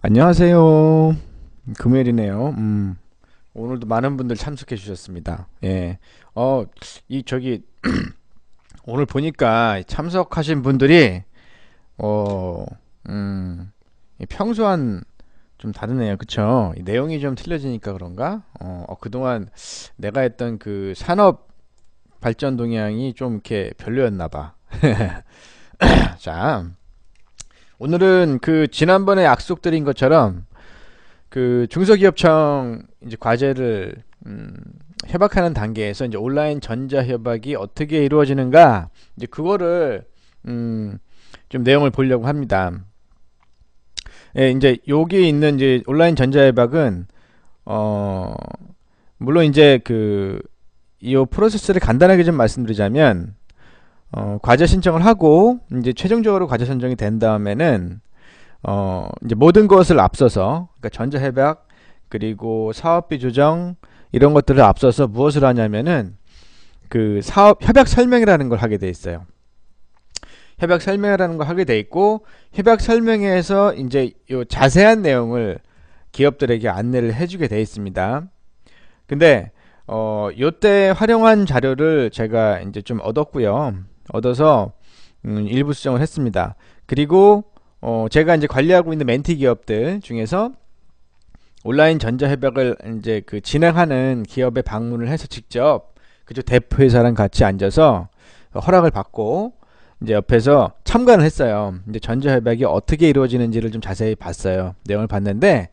안녕하세요. 금요일이네요. 오늘도 많은 분들 참석해 주셨습니다. 예. 이 저기 오늘 보니까 참석하신 분들이 어, 이 평소와는 좀 다르네요. 그쵸? 이 내용이 좀 틀려지니까 그런가? 그동안 내가 했던 그 산업 발전 동향이 좀 이렇게 별로였나 봐. 자, 오늘은 그 지난번에 약속드린 것처럼 그 중소기업청 이제 과제를 협약하는 단계에서 이제 온라인 전자협약이 어떻게 이루어지는가 이제 그거를 좀 내용을 보려고 합니다. 예, 이제 여기 있는 이제 온라인 전자협약은 물론 이제 그 이 프로세스를 간단하게 좀 말씀드리자면 과제 신청을 하고 이제 최종적으로 과제 선정이 된 다음에는 이제 모든 것을 앞서서 그러니까 전자협약 그리고 사업비 조정 이런 것들을 앞서서 무엇을 하냐면은 그 사업 협약 설명이라는 걸 하게 돼 있어요. 협약 설명이라는 걸 하게 돼 있고 협약 설명회에서 이제 요 자세한 내용을 기업들에게 안내를 해주게 돼 있습니다. 근데 요때 활용한 자료를 제가 이제 좀 얻었고요. 얻어서 일부 수정을 했습니다. 그리고 제가 이제 관리하고 있는 멘티 기업들 중에서 온라인 전자협약을 이제 그 진행하는 기업에 방문을 해서 직접 그쪽 대표이사랑 같이 앉아서 허락을 받고 이제 옆에서 참관을 했어요. 이제 전자협약이 어떻게 이루어지는지를 좀 자세히 봤어요. 내용을 봤는데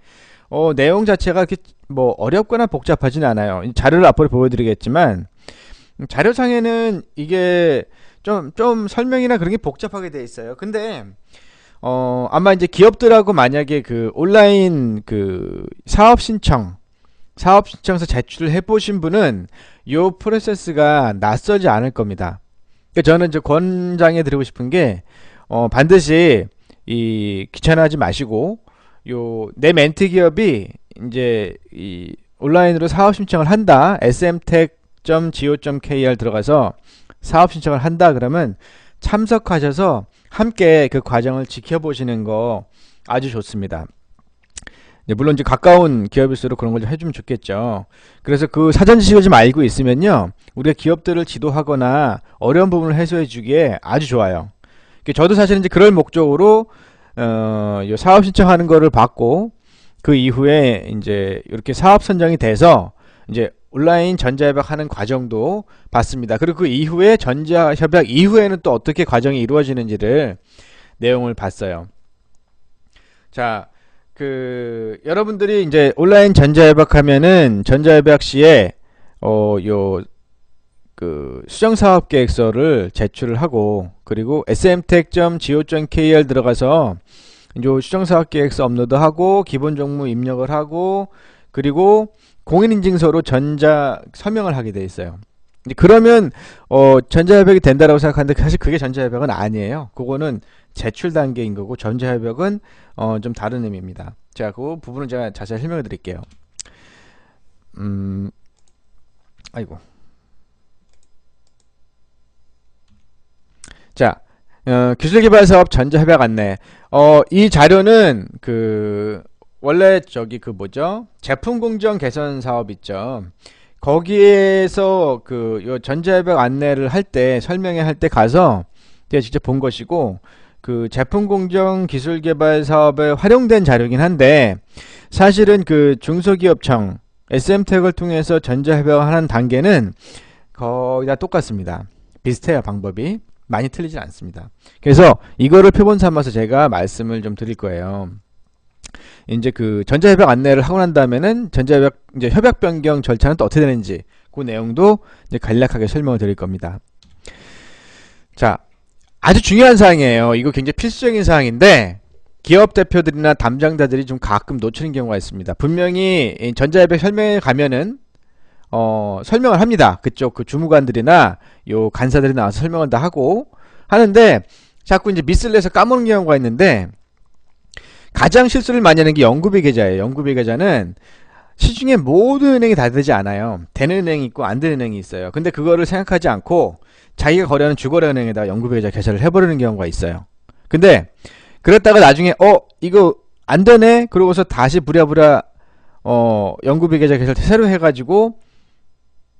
내용 자체가 그렇게 뭐 어렵거나 복잡하진 않아요. 자료를 앞으로 보여드리겠지만 자료상에는 이게 좀 설명이나 그런 게 복잡하게 돼 있어요. 근데 아마 이제 기업들하고 만약에 그 온라인 그 사업 신청서 제출을 해보신 분은 요 프로세스가 낯설지 않을 겁니다. 그러니까 저는 이제 권장해 드리고 싶은 게 반드시 이 귀찮아하지 마시고 요 내 멘티 기업이 이제 이 온라인으로 사업 신청을 한다. smtech.go.kr 들어가서 사업 신청을 한다 그러면 참석하셔서 함께 그 과정을 지켜보시는 거 아주 좋습니다. 물론 이제 가까운 기업일수록 그런 걸 좀 해주면 좋겠죠. 그래서 그 사전 지식을 좀 알고 있으면요, 우리가 기업들을 지도하거나 어려운 부분을 해소해 주기에 아주 좋아요. 저도 사실은 이제 그럴 목적으로 요 사업 신청하는 거를 받고 그 이후에 이제 이렇게 사업 선정이 돼서 이제 온라인 전자협약 하는 과정도 봤습니다. 그리고 그 이후에 전자협약 이후에는 또 어떻게 과정이 이루어지는지를 내용을 봤어요. 자, 그 여러분들이 이제 온라인 전자협약 하면은 전자협약 시에 요 그 수정사업계획서를 제출을 하고 그리고 smtech.go.kr 들어가서 요 수정사업계획서 업로드하고 기본 종무 입력을 하고 그리고 공인인증서로 전자 서명을 하게 돼 있어요. 그러면 전자협약이 된다라고 생각하는데 사실 그게 전자협약은 아니에요. 그거는 제출 단계인 거고 전자협약은 좀 다른 의미입니다. 자, 그 부분은 제가 자세히 설명해 드릴게요. 아이고. 자, 기술개발사업 전자협약 안내. 이 자료는 그 원래 저기 그 뭐죠? 제품 공정 개선 사업 있죠. 거기에서 그 요 전자협약 안내를 할 때 설명회 할 때 가서 제가 직접 본 것이고 그 제품 공정 기술 개발 사업에 활용된 자료긴 한데 사실은 그 중소기업청 SM택을 통해서 전자협약을 하는 단계는 거의 다 똑같습니다. 비슷해요. 방법이 많이 틀리진 않습니다. 그래서 이거를 표본 삼아서 제가 말씀을 좀 드릴 거예요. 이제 그 전자협약 안내를 하고 난 다음에는 전자협약 이제 협약 변경 절차는 또 어떻게 되는지 그 내용도 이제 간략하게 설명을 드릴 겁니다. 자, 아주 중요한 사항이에요. 이거 굉장히 필수적인 사항인데 기업 대표들이나 담당자들이 좀 가끔 놓치는 경우가 있습니다. 분명히 전자협약 설명에 가면은 설명을 합니다. 그쪽 그 주무관들이나 요 간사들이 나와서 설명을 다 하고 하는데 자꾸 이제 미스를 내서 까먹는 경우가 있는데 가장 실수를 많이 하는 게 연구비 계좌예요. 연구비 계좌는 시중에 모든 은행이 다 되지 않아요. 되는 은행이 있고 안 되는 은행이 있어요. 근데 그거를 생각하지 않고 자기가 거래하는 주거래은행에다 연구비 계좌 개설을 해버리는 경우가 있어요. 근데 그랬다가 나중에 이거 안 되네. 그러고서 다시 부랴부랴 연구비 계좌 개설 새로 해가지고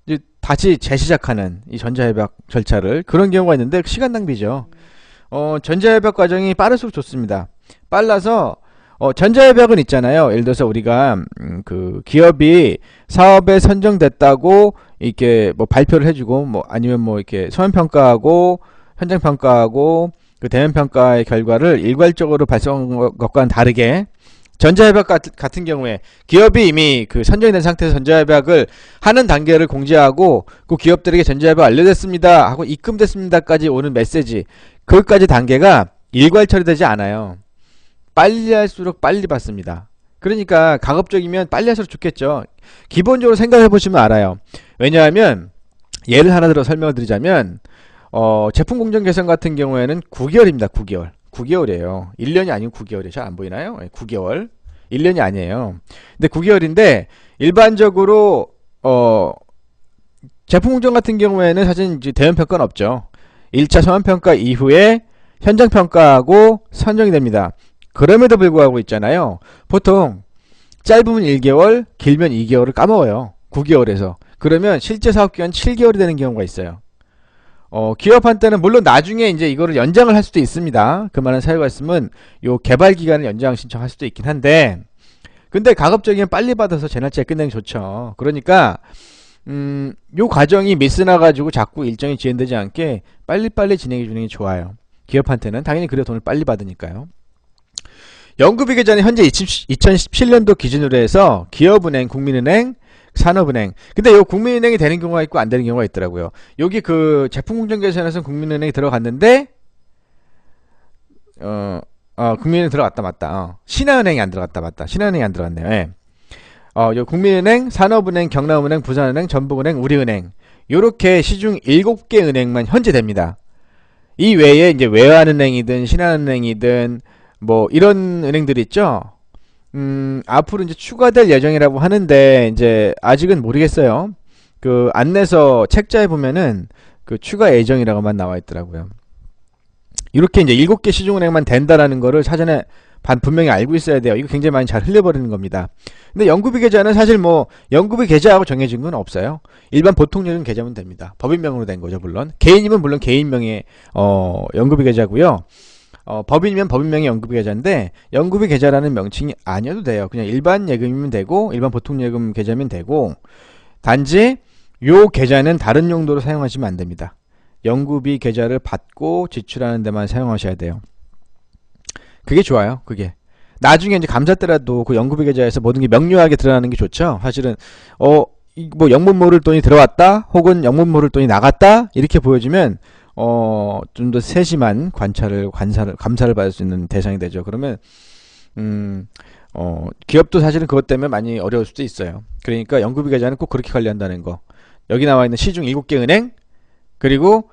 이제 다시 재시작하는 이 전자협약 절차를 그런 경우가 있는데 시간 낭비죠. 전자협약 과정이 빠를수록 좋습니다. 빨라서 전자협약은 있잖아요. 예를 들어서 우리가 그 기업이 사업에 선정됐다고 이렇게 뭐 발표를 해주고 뭐 아니면 뭐 이렇게 서면 평가하고 현장 평가하고 그 대면 평가의 결과를 일괄적으로 발송한 것과는 다르게 전자협약 같은 경우에 기업이 이미 그 선정이 된 상태에서 전자협약을 하는 단계를 공지하고 그 기업들에게 전자협약 완료됐습니다 하고 입금됐습니다까지 오는 메시지, 그것까지 단계가 일괄 처리되지 않아요. 빨리 할수록 빨리 받습니다. 그러니까 가급적이면 빨리 할수록 좋겠죠. 기본적으로 생각해 보시면 알아요. 왜냐하면 예를 하나 들어 설명을 드리자면 제품 공정 개선 같은 경우에는 9개월입니다. 9개월. 9개월이에요. 1년이 아니고 9개월이에요. 잘 안 보이나요? 9개월. 1년이 아니에요. 근데 9개월인데 일반적으로 제품 공정 같은 경우에는 사실 이제 대면 평가는 없죠. 1차 서면 평가 이후에 현장 평가하고 선정이 됩니다. 그럼에도 불구하고 있잖아요. 보통 짧으면 1개월, 길면 2개월을 까먹어요. 9개월에서. 그러면 실제 사업기간 7개월이 되는 경우가 있어요. 기업한테는 물론 나중에 이제 이거를 연장을 할 수도 있습니다. 그 말은 사유가 있으면 요 개발 기간을 연장 신청할 수도 있긴 한데, 근데 가급적이면 빨리 받아서 재날짜에 끝내는 게 좋죠. 그러니까 요 과정이 미스나가지고 자꾸 일정이 지연되지 않게 빨리빨리 진행해 주는 게 좋아요. 기업한테는 당연히 그래야 돈을 빨리 받으니까요. 연구비 계좌는 현재 2017년도 기준으로 해서 기업은행, 국민은행, 산업은행. 근데 요 국민은행이 되는 경우가 있고 안 되는 경우가 있더라고요. 여기 그 제품 공정 계산에서는 국민은행이 들어갔는데 국민은행 들어갔다 맞다. 신한은행이 안 들어갔다 맞다. 신한은행이 안 들어갔네요. 예. 요 국민은행, 산업은행, 경남은행, 부산은행, 전북은행, 우리은행. 요렇게 시중 7개 은행만 현재 됩니다. 이 외에 이제 외환은행이든 신한은행이든 뭐 이런 은행들 있죠. 앞으로 이제 추가될 예정이라고 하는데 이제 아직은 모르겠어요. 그 안내서 책자에 보면은 그 추가 예정이라고만 나와 있더라고요. 이렇게 이제 7개 시중은행만 된다라는 거를 사전에 분명히 알고 있어야 돼요. 이거 굉장히 많이 잘 흘려버리는 겁니다. 근데 연구비 계좌는 사실 뭐 연구비 계좌하고 정해진 건 없어요. 일반 보통예금 계좌면 됩니다. 법인명으로 된 거죠, 물론. 개인이면 물론 개인명의 연구비 계좌고요. 법인이면 법인명의 연구비 계좌인데 연구비 계좌라는 명칭이 아니어도 돼요. 그냥 일반 예금이면 되고 일반 보통예금 계좌면 되고, 단지 요 계좌는 다른 용도로 사용하시면 안 됩니다. 연구비 계좌를 받고 지출하는 데만 사용하셔야 돼요. 그게 좋아요. 그게 나중에 이제 감사 때라도 그 연구비 계좌에서 모든 게 명료하게 드러나는 게 좋죠. 사실은 뭐 영문 모를 돈이 들어왔다 혹은 영문 모를 돈이 나갔다 이렇게 보여주면 좀 더 세심한 감사를 받을 수 있는 대상이 되죠. 그러면 기업도 사실은 그것 때문에 많이 어려울 수도 있어요. 그러니까 연구비 계좌는 꼭 그렇게 관리한다는 거. 여기 나와 있는 시중 7개 은행, 그리고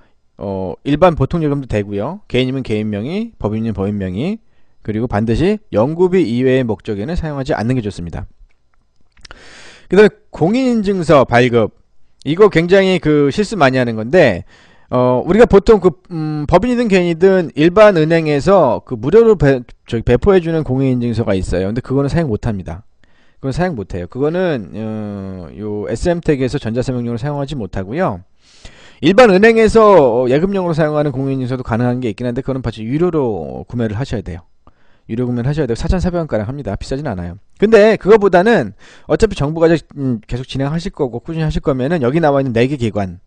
일반 보통예금도 되고요. 개인이면 개인명의, 법인이면 법인명의, 그리고 반드시 연구비 이외의 목적에는 사용하지 않는 게 좋습니다. 그 다음에 공인인증서 발급, 이거 굉장히 그 실수 많이 하는 건데 우리가 보통 그 법인이든 개인이든 일반 은행에서 그 무료로 배포해주는 공인인증서가 있어요. 근데 그거는 사용 못합니다. 그건 사용 못해요. 그거는 요 SM택에서 전자세명용으로 사용하지 못하고요. 일반 은행에서 예금용으로 사용하는 공인인증서도 가능한 게 있긴 한데 그거는 반드시 유료로 구매를 하셔야 돼요. 유료 구매를 하셔야 돼요. 4,400원가량 합니다. 비싸진 않아요. 근데 그거보다는 어차피 정부가 계속 진행하실 거고 꾸준히 하실 거면은 여기 나와 있는 4개 기관,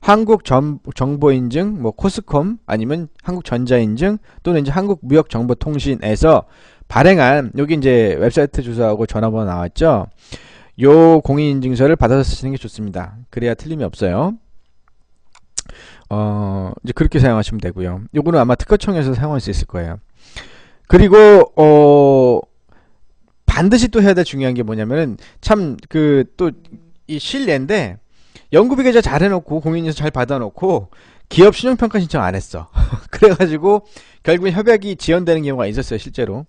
한국정보인증, 뭐 코스콤, 아니면 한국전자인증, 또는 이제 한국무역정보통신에서 발행한, 여기 이제 웹사이트 주소하고 전화번호 나왔죠. 요 공인인증서를 받아서 쓰시는 게 좋습니다. 그래야 틀림이 없어요. 이제 그렇게 사용하시면 되고요. 요거는 아마 특허청에서 사용할 수 있을 거예요. 그리고 반드시 또 해야 될 중요한 게 뭐냐면은 참 그 또 이 실례인데, 연구비 계좌 잘 해놓고 공인인증서 잘 받아놓고 기업 신용평가 신청 안 했어. 그래가지고 결국엔 협약이 지연되는 경우가 있었어요. 실제로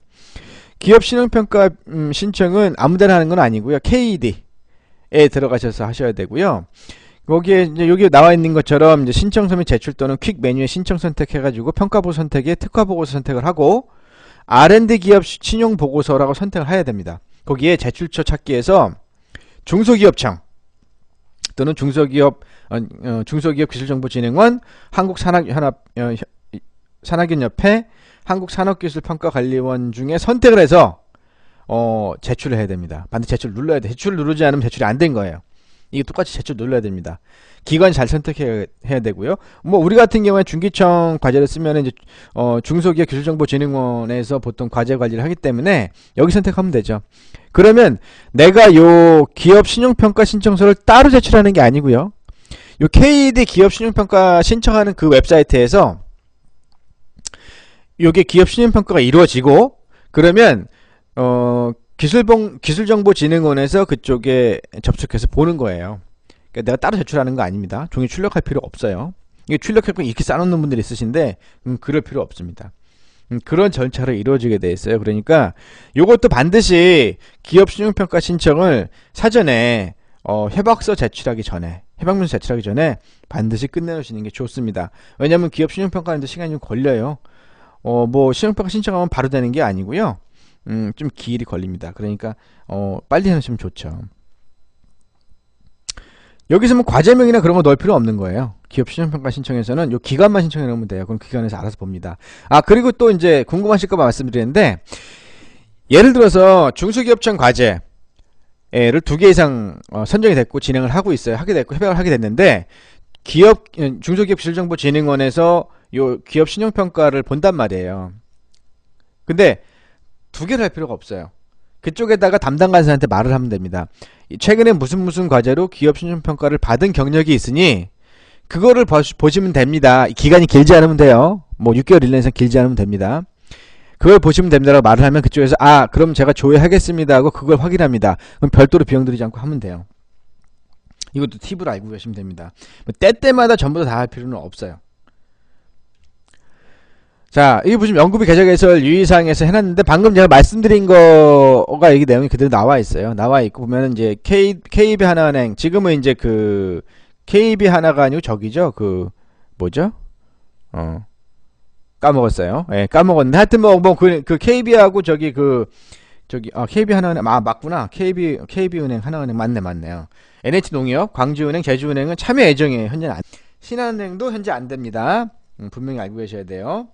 기업 신용평가 신청은 아무데나 하는 건 아니고요. KED에 들어가셔서 하셔야 되고요. 거기에 이제 여기 나와 있는 것처럼 이제 신청서 및 제출 또는 퀵 메뉴에 신청 선택해가지고 평가보고 선택에 특화보고서 선택을 하고, R&D 기업 신용 보고서라고 선택을 해야 됩니다. 거기에 제출처 찾기에서 중소기업청 또는 중소기업기술정보진흥원, 산학연협회, 한국산업기술평가관리원 중에 선택을 해서 제출을 해야 됩니다. 반드시 제출 눌러야 돼. 제출 누르지 않으면 제출이 안 된 거예요. 이게 똑같이 제출 눌러야 됩니다. 기관 잘 선택해야 되고요. 뭐 우리 같은 경우에 중기청 과제를 쓰면 이제 중소기업 기술정보진흥원에서 보통 과제 관리를 하기 때문에 여기 선택하면 되죠. 그러면 내가 요 기업 신용평가 신청서를 따로 제출하는 게 아니고요. 요 KED 기업 신용평가 신청하는 그 웹사이트에서 요게 기업 신용평가가 이루어지고 그러면 기술정보진흥원에서 그쪽에 접속해서 보는 거예요. 그러니까 내가 따로 제출하는 거 아닙니다. 종이 출력할 필요 없어요. 이게 출력할 거 이렇게 쌓아놓는 분들이 있으신데 그럴 필요 없습니다. 그런 절차로 이루어지게 돼 있어요. 그러니까 요것도 반드시 기업 신용평가 신청을 사전에 협약서 제출하기 전에 협약문서 제출하기 전에 반드시 끝내놓으시는 게 좋습니다. 왜냐하면 기업 신용평가하는데 시간이 좀 걸려요. 뭐 신용평가 신청하면 바로 되는 게 아니고요. 좀 기일이 걸립니다. 그러니까 빨리 해놓으시면 좋죠. 여기서 뭐 과제명이나 그런 거 넣을 필요 없는 거예요. 기업 신용평가 신청에서는 요 기간만 신청해 놓으면 돼요. 그럼 그 기관에서 알아서 봅니다. 그리고 또 이제 궁금하실까 봐 말씀드리는데 예를 들어서 중소기업청 과제를 2개 이상 선정이 됐고 진행을 하고 있어요. 하게 됐고 협약을 하게 됐는데 중소기업 기술정보진흥원에서 요 기업 신용평가를 본단 말이에요. 근데 2개를 할 필요가 없어요. 그쪽에다가 담당 간사한테 말을 하면 됩니다. 최근에 무슨 과제로 기업 신용평가를 받은 경력이 있으니 그거를 보시면 됩니다. 기간이 길지 않으면 돼요. 뭐 6개월 1년 이상 길지 않으면 됩니다. 그걸 보시면 됩니다라고 말을 하면 그쪽에서 그럼 제가 조회하겠습니다 하고 그걸 확인합니다. 그럼 별도로 비용 들이지 않고 하면 돼요. 이것도 팁으로 알고 계시면 됩니다. 때때마다 전부 다 할 필요는 없어요. 자, 여기 보시면 연구비 계좌 개설 유의사항에서 해놨는데 방금 제가 말씀드린 거가 여기 내용이 그대로 나와 있어요. 나와 있고 보면은 이제 KB 하나은행 지금은 이제 그 KB 하나가 아니고 저기죠. 그 뭐죠? 까먹었어요. 예, 까먹었는데 하여튼 그 KB하고 KB 하나은행 맞구나. KB은행 하나은행 맞네요. NH농협, 광주은행, 제주은행은 참여 예정이에요. 현재 신한은행도 현재 안 됩니다. 분명히 알고 계셔야 돼요.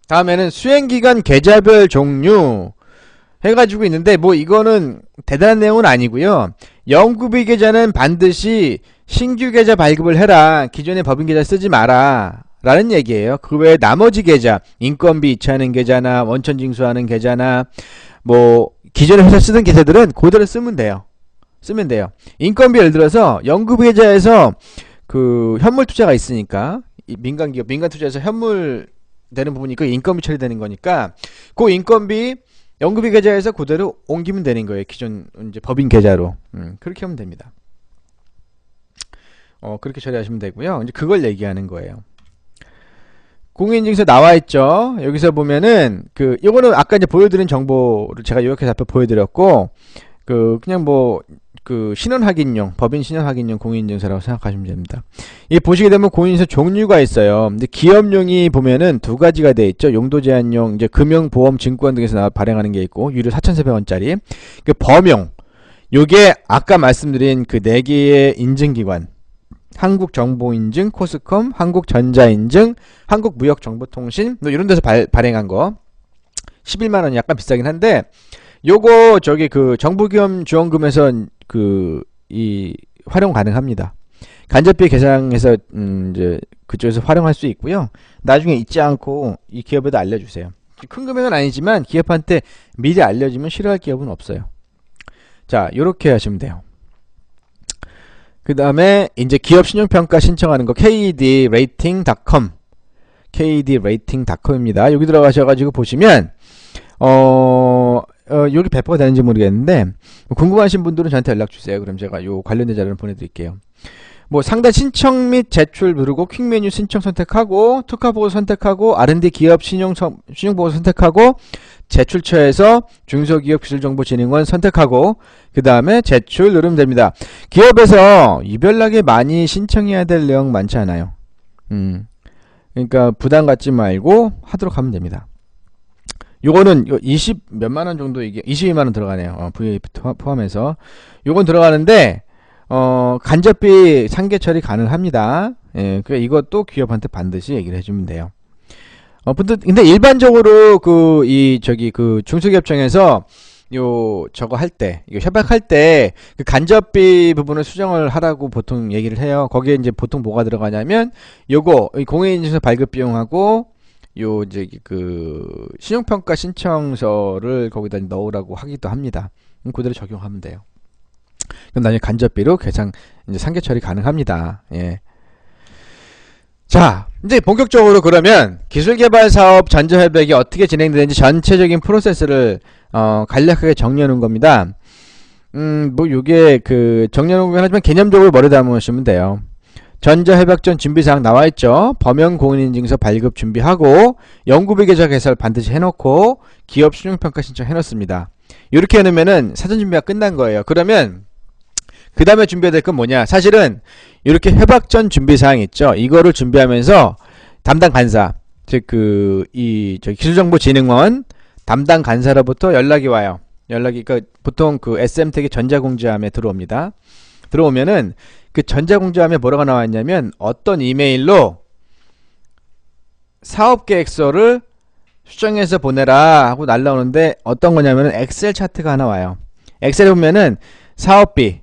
다음에는 수행기간 계좌별 종류 해가지고 있는데 뭐 이거는 대단한 내용은 아니고요. 연구비 계좌는 반드시 신규 계좌 발급을 해라. 기존의 법인 계좌 쓰지 마라 라는 얘기예요. 그 외에 나머지 계좌 인건비 이체하는 계좌나 원천 징수하는 계좌나 뭐 기존에 회사 쓰던 계좌들은 그대로 쓰면 돼요. 인건비 예를 들어서 연구비 계좌에서 그 현물 투자가 있으니까 민간 투자에서 현물 되는 부분이 그 인건비 처리되는 거니까 그 인건비 연구비 계좌에서 그대로 옮기면 되는 거예요. 기존 이제 법인 계좌로 그렇게 하면 됩니다. 그렇게 처리하시면 되고요. 이제 그걸 얘기하는 거예요. 공인인증서 나와 있죠. 여기서 보면은 이거는 아까 이제 보여드린 정보를 제가 요약해서 앞에 보여드렸고 그냥 신원 확인용, 법인 신원 확인용 공인인증서라고 생각하시면 됩니다. 이 보시게 되면 공인인증서 종류가 있어요. 근데 기업용이 보면은 2가지가 되어 있죠. 용도 제한용, 이제 금융, 보험, 증권 등에서 발행하는 게 있고, 유료 4,400원짜리. 범용. 요게 아까 말씀드린 그 4개의 인증기관. 한국정보인증, 코스컴, 한국전자인증, 한국무역정보통신, 뭐 이런 데서 발행한 거. 11만원이 약간 비싸긴 한데, 요거 정부기업 지원금에서 활용 가능합니다. 간접비 계상해서 이제 그쪽에서 활용할 수 있고요. 나중에 잊지 않고 이 기업에도 알려주세요. 큰 금액은 아니지만 기업한테 미리 알려주면 싫어할 기업은 없어요. 자, 요렇게 하시면 돼요. 그 다음에 이제 기업 신용평가 신청하는 거 KEDrating.com KEDrating.com입니다. 여기 들어가셔가지고 보시면 여기 배포가 되는지 모르겠는데 궁금하신 분들은 저한테 연락주세요. 그럼 제가 요 관련된 자료를 보내드릴게요. 뭐 상단 신청 및 제출 누르고 퀵 메뉴 신청 선택하고 특화보고 선택하고 R&D 기업 신용보고 선택하고 제출처에서 중소기업 기술정보진흥원 선택하고 그 다음에 제출 누르면 됩니다. 기업에서 유별나게 많이 신청해야 될 내용 많지 않아요. 그러니까 부담 갖지 말고 하도록 하면 됩니다. 요거는 20 몇만 원 정도, 이게 22만 원 들어가네요. VAF 포함해서 요건 들어가는데 간접비 상계 처리 가능합니다. 예, 그러니까 이것도 기업한테 반드시 얘기를 해주면 돼요. 근데 일반적으로 그 중소기업청에서 저거 할 때, 이거 협약할 때 그 간접비 부분을 수정을 하라고 보통 얘기를 해요. 거기에 이제 보통 뭐가 들어가냐면 요거 공인인증서 발급 비용하고 이제 그 신용평가 신청서를 거기다 넣으라고 하기도 합니다. 그대로 적용하면 돼요. 그럼 나중에 간접비로 계산 이제 상계 처리 가능합니다. 예. 자, 이제 본격적으로 그러면 기술개발 사업 전자협약이 어떻게 진행되는지 전체적인 프로세스를 간략하게 정리해 놓은 겁니다. 뭐 요게 그 정리해 놓은 건 하지만 개념적으로 머리 담으시면 돼요. 전자협약전 준비사항 나와있죠. 범용 공인인증서 발급 준비하고 연구비 계좌 개설 반드시 해놓고 기업 신용평가 신청 해놓습니다. 이렇게 해놓으면은 사전 준비가 끝난 거예요. 그러면 그 다음에 준비해야 될 건 뭐냐? 사실은 이렇게 협약전 준비사항 있죠. 이거를 준비하면서 담당 간사, 즉 기술정보진흥원 담당 간사로부터 연락이 와요. 그러니까 보통 그 SM택이 전자공지함에 들어옵니다. 들어오면은 그 전자공지함에 뭐라고 나와 있냐면 어떤 이메일로 사업계획서를 수정해서 보내라 하고 날라오는데 어떤 거냐면은 엑셀 차트가 하나 와요. 엑셀에 보면은 사업비,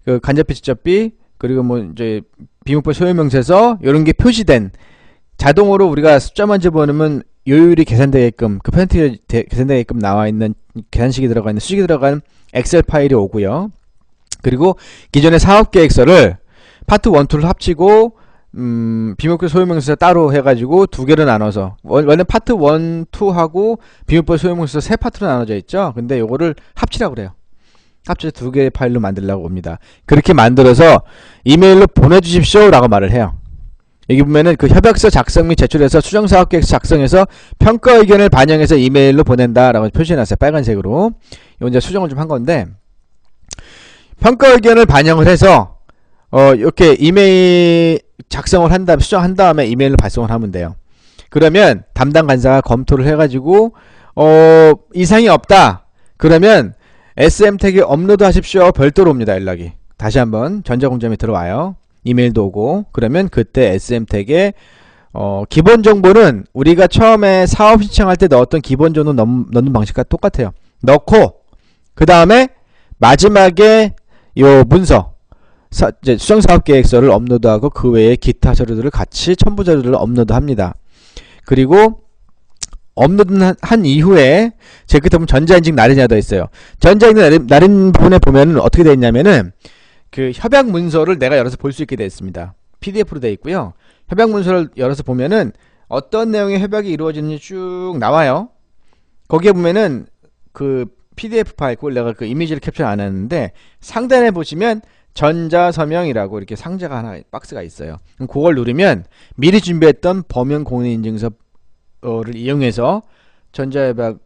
그 간접비, 직접비, 그리고 뭐 이제 비문법 소유명세서 이런 게 표시된, 자동으로 우리가 숫자만 집어넣으면 요율이 계산되게끔, 그 퍼센티지 계산되게끔 나와 있는 계산식이 들어가 있는 수식이 들어간 엑셀 파일이 오고요. 그리고 기존의 사업계획서를 파트 1, 2를 합치고 비문법 소유명세서 따로 해가지고 두 개로 나눠서, 원래 파트 1, 2하고 비문법 소유명세서 세 파트로 나눠져 있죠. 근데 요거를 합치라고 그래요. 합쳐서 두 개의 파일로 만들려고 합니다. 그렇게 만들어서 이메일로 보내주십시오 라고 말을 해요. 여기 보면은 그 협약서 작성 및 제출해서 수정사업계획서 작성해서 평가 의견을 반영해서 이메일로 보낸다 라고 표시해놨어요. 빨간색으로. 이건 이제 수정을 좀 한 건데, 평가 의견을 반영을 해서 이렇게 이메일 작성을 한 다음에, 수정한 다음에 이메일로 발송을 하면 돼요. 그러면 담당 간사가 검토를 해가지고 이상이 없다 그러면 SM택에 업로드 하십시오. 별도로 옵니다. 연락이 다시 한번 전자공지함에 들어와요. 이메일도 오고. 그러면 그때 SM택에 기본 정보는 우리가 처음에 사업 신청할 때 넣었던 기본 정보 넣는 방식과 똑같아요. 넣고 그 다음에 마지막에 요 문서, 이제 수정사업계획서를 업로드하고 그 외에 기타 자료들을 같이 첨부 자료들을 업로드합니다. 그리고 업로드한 이후에 제 끝에 보면 전자인증 날인이가 더 있어요. 전자인증 날인 부분에 보면은 어떻게 되어 있냐면은 그 협약 문서를 내가 열어서 볼 수 있게 되어 있습니다. PDF로 되어 있고요. 협약 문서를 열어서 보면은 어떤 내용의 협약이 이루어지는지 쭉 나와요. 거기에 보면은 그 PDF 파일, 그걸 내가 그 이미지를 캡처 안 했는데 상단에 보시면 전자서명이라고 이렇게 상자가 하나, 박스가 있어요. 그걸 누르면 미리 준비했던 범용 공인인증서를 이용해서 전자협약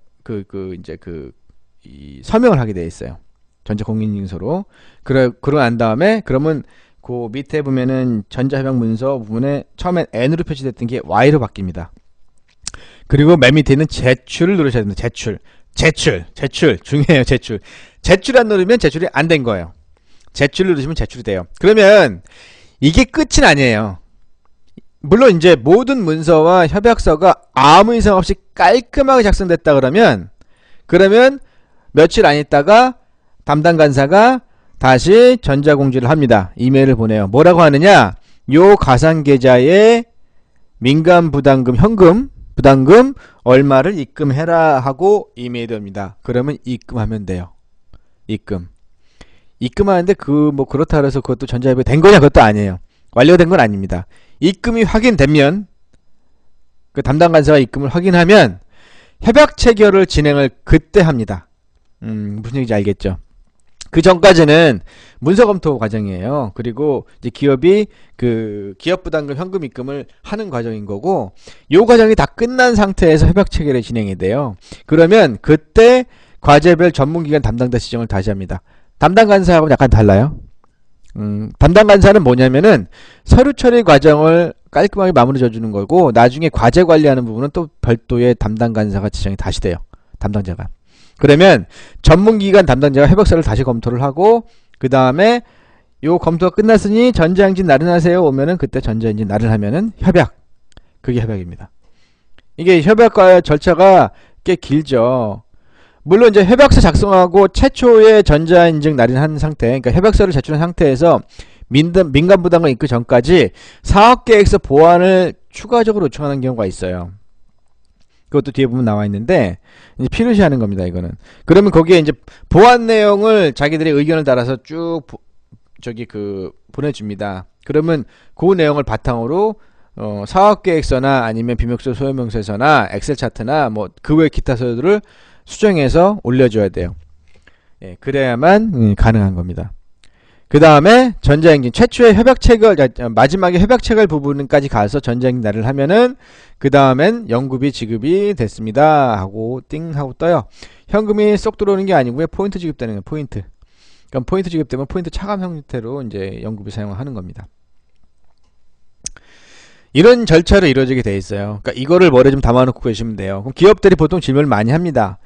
이 서명을 하게 되어 있어요. 전자공인인증서로. 그러고 난 다음에 그러면 그 밑에 보면은 전자협약 문서 부분에 처음엔 N으로 표시됐던 게 Y로 바뀝니다. 그리고 맨 밑에 있는 제출을 누르셔야 됩니다. 제출 중요해요. 제출 안 누르면 제출이 안 된 거예요. 제출 누르시면 제출이 돼요. 그러면 이게 끝은 아니에요. 물론 이제 모든 문서와 협약서가 아무 이상 없이 깔끔하게 작성됐다 그러면 며칠 안 있다가 담당 간사가 다시 전자공지를 합니다. 이메일을 보내요. 뭐라고 하느냐? 요 가상계좌에 민간 부담금, 현금 부담금 얼마를 입금해라 하고 이메일이 옵니다. 그러면 입금하면 돼요. 입금하는데 뭐 그렇다 그래서 그것도 전자협약이 된 거냐? 그것도 아니에요. 완료된 건 아닙니다. 입금이 확인되면, 그 담당 간사가 입금을 확인하면 협약 체결을 진행을 그때 합니다. 무슨 얘기인지 알겠죠? 그 전까지는 문서 검토 과정이에요. 그리고 이제 기업이 그 기업 부담금 현금 입금을 하는 과정인 거고, 요 과정이 다 끝난 상태에서 협약 체결이 진행이 돼요. 그러면 그때 과제별 전문기관 담당자 지정을 다시 합니다. 담당 간사하고는 약간 달라요. 담당 간사는 뭐냐면은 서류 처리 과정을 깔끔하게 마무리 져주는 거고, 나중에 과제 관리하는 부분은 또 별도의 담당 간사가 지정이 다시 돼요. 담당자가. 그러면 전문기관 담당자가 협약서를 다시 검토를 하고, 그 다음에 요 검토가 끝났으니 전자행진 나른하세요 오면은 그때 전자행진 나른하면은 협약. 그게 협약입니다. 이게 협약과 절차가 꽤 길죠. 물론 이제 협약서 작성하고 최초의 전자인증 날인한 상태, 그러니까 협약서를 제출한 상태에서 민간부담금 입금 전까지 사업계획서 보완을 추가적으로 요청하는 경우가 있어요. 그것도 뒤에 보면 나와 있는데 이제 필요시하는 겁니다. 이거는. 그러면 거기에 이제 보완 내용을 자기들의 의견을 따라서 쭉 보내줍니다. 그러면 그 내용을 바탕으로 사업계획서나 아니면 비명서 소유명서서나 엑셀 차트나 뭐 그 외 기타 서류들을 수정해서 올려줘야 돼요. 예, 그래야만 가능한 겁니다. 그 다음에 전자행진 최초의 협약체결, 마지막에 협약체결 부분까지 가서 전자행진 날을 하면은 그 다음엔 연구비 지급이 됐습니다 하고 띵 하고 떠요. 현금이 쏙 들어오는 게 아니고요, 포인트 지급되는 거예요. 포인트. 그럼 포인트 지급되면 포인트 차감 형태로 이제 연구비 사용을 하는 겁니다. 이런 절차로 이루어지게 돼 있어요. 그러니까 이거를 머리에 좀 담아놓고 계시면 돼요. 그럼 기업들이 보통 질문을 많이 합니다.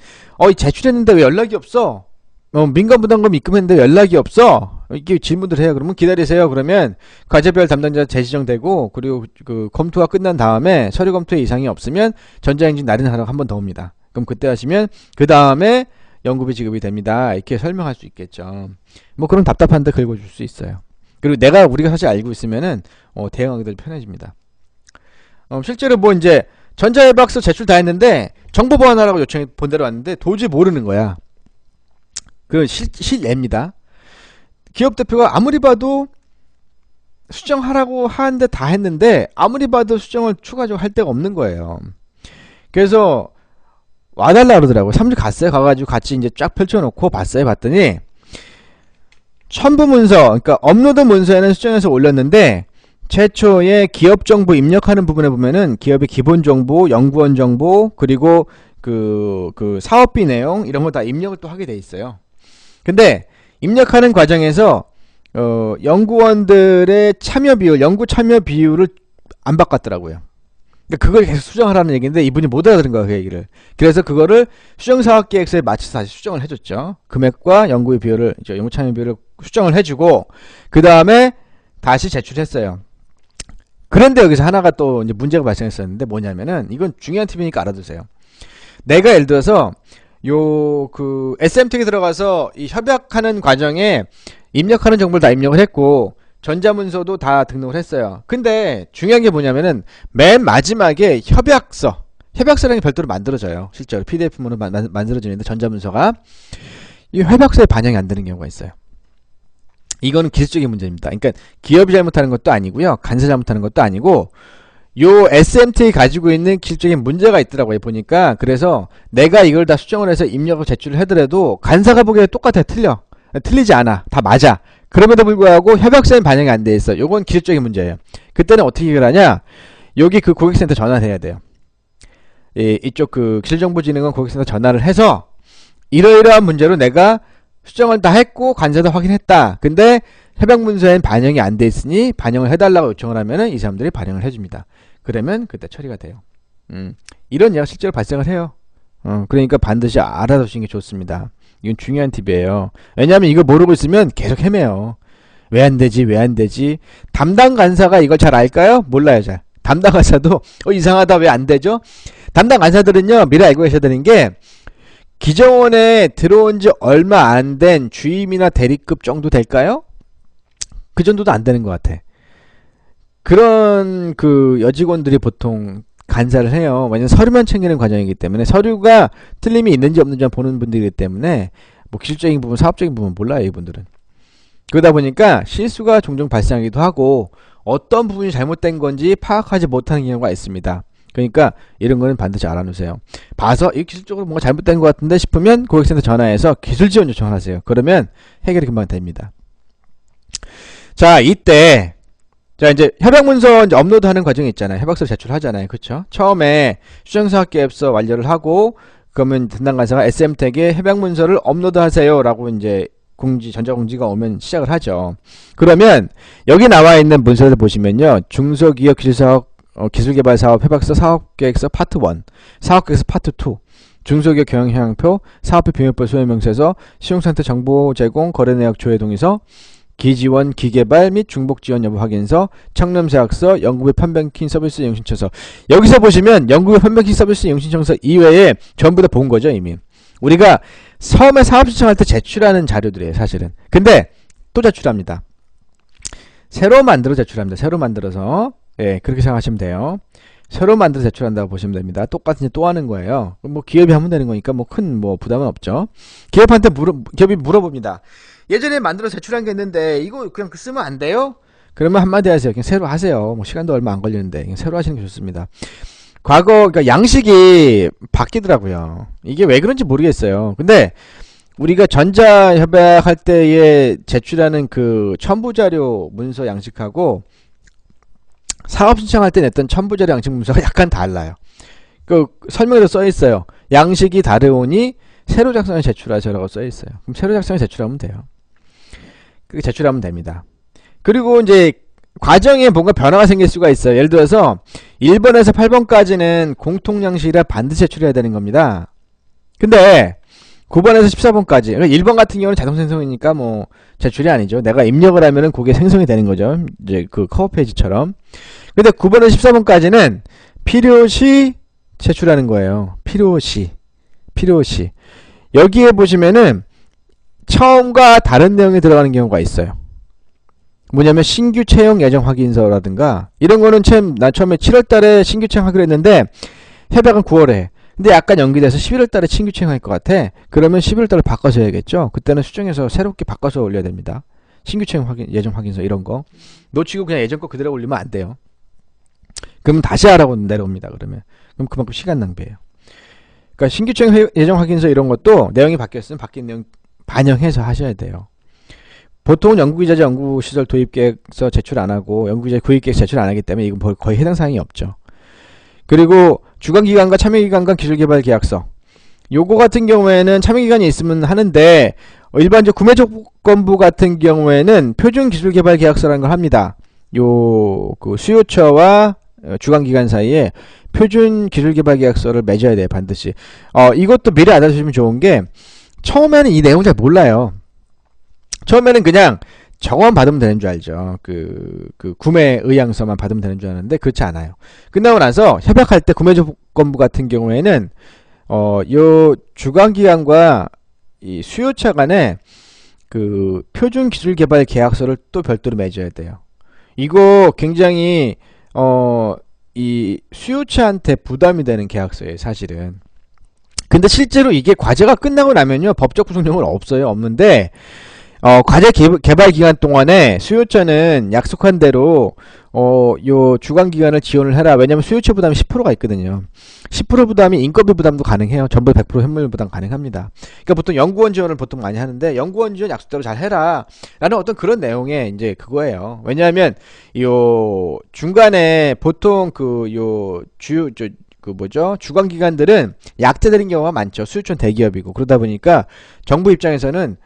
제출했는데 왜 연락이 없어? 민간부담금 입금했는데 왜 연락이 없어? 이렇게 질문들 해요. 그러면 기다리세요. 그러면 과제별 담당자 재지정되고, 그리고 그 검토가 끝난 다음에 서류 검토에 이상이 없으면 전자행진 날인하러 한 번 더 옵니다. 그럼 그때 하시면 그 다음에 연구비 지급이 됩니다. 이렇게 설명할 수 있겠죠. 뭐 그럼 답답한데 긁어줄 수 있어요. 그리고 우리가 사실 알고 있으면은 대응하기도 편해집니다. 실제로 뭐 이제 전자협약서 제출 다 했는데 정보 보완하라고 요청이 본대로 왔는데 도저히 모르는 거야. 그 실례입니다. 기업 대표가 아무리 봐도 수정하라고 하는데 다 했는데 아무리 봐도 수정을 추가적으로 할 데가 없는 거예요. 그래서 와달라 그러더라고요. 사무실 갔어요. 가가지고 같이 이제 쫙 펼쳐놓고 봤어요. 봤더니 첨부 문서, 그러니까 업로드 문서에는 수정해서 올렸는데 최초의 기업 정보 입력하는 부분에 보면은 기업의 기본 정보, 연구원 정보, 그리고 그 사업비 내용 이런 거 다 입력을 또 하게 돼 있어요. 근데 입력하는 과정에서 연구원들의 참여 비율, 연구 참여 비율을 안 바꿨더라고요. 그러니까 그걸 계속 수정하라는 얘기인데 이분이 못 알아들은 거예요, 그 얘기를. 그래서 그거를 수정사업계획서에 맞춰서 다시 수정을 해줬죠. 금액과 연구의 비율을, 연구 참여 비율을 수정을 해주고 그 다음에 다시 제출했어요. 그런데 여기서 하나가 또 이제 문제가 발생했었는데 뭐냐면은 이건 중요한 팁이니까 알아두세요. 내가 예를 들어서 SM택에 들어가서 이 협약하는 과정에 입력하는 정보를 다 입력을 했고 전자문서도 다 등록을 했어요. 근데 중요한 게 뭐냐면은 맨 마지막에 협약서라는 게 별도로 만들어져요. 실제로 PDF문으로 만들어지는데 전자문서가 이 협약서에 반영이 안 되는 경우가 있어요. 이거는 기술적인 문제입니다. 그러니까 기업이 잘못하는 것도 아니고요, 간사 잘못하는 것도 아니고 요 SMT 가지고 있는 기술적인 문제가 있더라고요, 보니까. 그래서 내가 이걸 다 수정을 해서 입력을 제출을 하더라도 간사가 보기에 똑같아. 틀리지 않아. 다 맞아. 그럼에도 불구하고 협약서에 반영이 안 돼 있어. 요건 기술적인 문제예요. 그때는 어떻게 해결하냐, 여기 그 고객센터 전화를 해야 돼요. 이쪽 기술정보진흥원 고객센터 전화를 해서 이러이러한 문제로 내가 수정을 다 했고 간사도 확인했다. 근데 협약문서엔 반영이 안 돼 있으니 반영을 해달라고 요청을 하면은 이 사람들이 반영을 해줍니다. 그러면 그때 처리가 돼요. 이런 예가 실제로 발생을 해요. 그러니까 반드시 알아두시는 게 좋습니다. 이건 중요한 팁이에요. 왜냐하면 이거 모르고 있으면 계속 헤매요. 왜 안 되지? 담당 간사가 이걸 잘 알까요? 몰라요, 잘. 담당 간사도 이상하다, 왜 안 되죠? 담당 간사들은요, 미리 알고 계셔야 되는 게 기정원에 들어온 지 얼마 안 된 주임이나 대리급 정도 될까요? 그 정도도 안 되는 것 같아. 그런 여직원들이 보통 간사를 해요. 왜냐면 서류만 챙기는 과정이기 때문에 서류가 틀림이 있는지 없는지 보는 분들이기 때문에 뭐 기술적인 부분, 사업적인 부분 몰라요, 이분들은. 그러다 보니까 실수가 종종 발생하기도 하고 어떤 부분이 잘못된 건지 파악하지 못하는 경우가 있습니다. 그러니까 이런 거는 반드시 알아놓으세요. 봐서 이 기술적으로 뭔가 잘못된 것 같은데 싶으면 고객센터 전화해서 기술 지원 요청을 하세요. 그러면 해결이 금방 됩니다. 자, 이때 이제 협약문서 이제 업로드하는 과정이 있잖아요. 협약서 제출하잖아요. 그렇죠? 처음에 수정사업계획서 완료를 하고 그러면 담당 간사가 SM택에 협약문서를 업로드하세요라고 이제 공지, 전자공지가 오면 시작을 하죠. 그러면 여기 나와 있는 문서를 보시면요. 중소기업 기술사업, 기술개발사업 협약서 사업계획서 파트 1, 사업계획서 파트 2, 중소기업 경영향표, 사업비 비밀법 소유명세서, 시용상태 정보 제공, 거래내역 조회 동의서, 기지원, 기개발 및 중복 지원 여부 확인서, 청렴제약서, 연구비 판뱅킹 서비스 이용신청서. 여기서 보시면 연구비 판뱅킹 서비스 이용신청서 이외에 전부 다 본 거죠, 이미. 우리가 처음에 사업 신청할 때 제출하는 자료들이에요, 사실은. 근데 또 제출합니다. 새로 만들어 제출합니다. 새로 만들어서. 예, 그렇게 생각하시면 돼요. 새로 만들어 제출한다고 보시면 됩니다. 똑같은 일 또 하는 거예요. 뭐 기업이 하면 되는 거니까 뭐 큰 뭐 부담은 없죠. 기업한테 기업이 물어봅니다. 예전에 만들어 제출한 게 있는데 이거 그냥 쓰면 안 돼요? 그러면 한마디 하세요. 그냥 새로 하세요. 뭐 시간도 얼마 안 걸리는데 그냥 새로 하시는 게 좋습니다. 과거 그러니까 양식이 바뀌더라고요. 이게 왜 그런지 모르겠어요. 근데 우리가 전자협약할 때에 제출하는 그 첨부자료 문서 양식하고 사업 신청할 때 냈던 첨부자료 양식 문서가 약간 달라요. 그 설명에도 써 있어요. 양식이 다르오니 새로 작성해 제출하셔라고 써 있어요. 그럼 새로 작성해 제출하면 돼요. 그렇게 제출하면 됩니다. 그리고 이제 과정에 뭔가 변화가 생길 수가 있어요. 예를 들어서 1번에서 8번까지는 공통양식이라 반드시 제출해야 되는 겁니다. 근데 9번에서 14번까지, 그러니까 1번 같은 경우는 자동 생성이니까 뭐 제출이 아니죠. 내가 입력을 하면은 그게 생성이 되는 거죠. 이제 그 커버 페이지처럼. 근데 9번에서 14번까지는 필요시 제출하는 거예요. 필요시. 여기에 보시면은 처음과 다른 내용이 들어가는 경우가 있어요. 뭐냐면 신규 채용 예정 확인서라든가 이런 거는 나 처음에 7월달에 신규 채용하기로 했는데 협약은 9월에. 근데 약간 연기돼서 11월달에 신규 채용할 것 같아. 그러면 11월달에 바꿔서 해야겠죠. 그때는 수정해서 새롭게 바꿔서 올려야 됩니다. 신규 채용 예정 확인서 이런 거 놓치고 그냥 예전 거 그대로 올리면 안 돼요. 그럼 다시 하라고 내려옵니다. 그럼 그만큼 시간 낭비예요. 그러니까 신규 채용 예정 확인서 이런 것도 내용이 바뀌었으면 바뀐 내용 반영해서 하셔야 돼요. 보통은 연구기자재 연구시설 도입계획서 제출 안 하고 연구기자재 구입계획 제출 안 하기 때문에 이건 거의 해당 사항이 없죠. 그리고 주관기관과 참여기관 간 기술개발계약서 요거 같은 경우에는 참여기관이 있으면 하는데 일반적 구매조건부 같은 경우에는 표준기술개발계약서라는 걸 합니다. 그 수요처와 주관기관 사이에 표준기술개발계약서를 맺어야 돼요. 반드시. 이것도 미리 알아두시면 좋은 게 처음에는 이 내용 잘 몰라요. 처음에는 그냥 정원 받으면 되는 줄 알죠. 그 구매 의향서만 받으면 되는 줄 아는데 그렇지 않아요. 끝나고 나서 협약할 때 구매조건부 같은 경우에는 요 주관기관과 이 수요처 간에 그 표준기술개발 계약서를 또 별도로 맺어야 돼요. 이거 굉장히 이 수요처한테 부담이 되는 계약서예요, 사실은. 근데 실제로 이게 과제가 끝나고 나면요, 법적 구속력은 없는데 과제 개발 기간 동안에 수요처는 약속한 대로 요 주관 기관을 지원을 해라. 왜냐면 수요처 부담이 10%가 있거든요. 10% 부담이 인건비 부담도 가능해요. 전부 100% 현물 부담 가능합니다. 그러니까 보통 연구원 지원을 보통 많이 하는데 연구원 지원 약속대로 잘 해라. 라는 어떤 그런 내용의 이제 그거예요. 왜냐하면 요 중간에 보통 주관 기관들은 약자들인 경우가 많죠. 수요처는 대기업이고 그러다 보니까 정부 입장에서는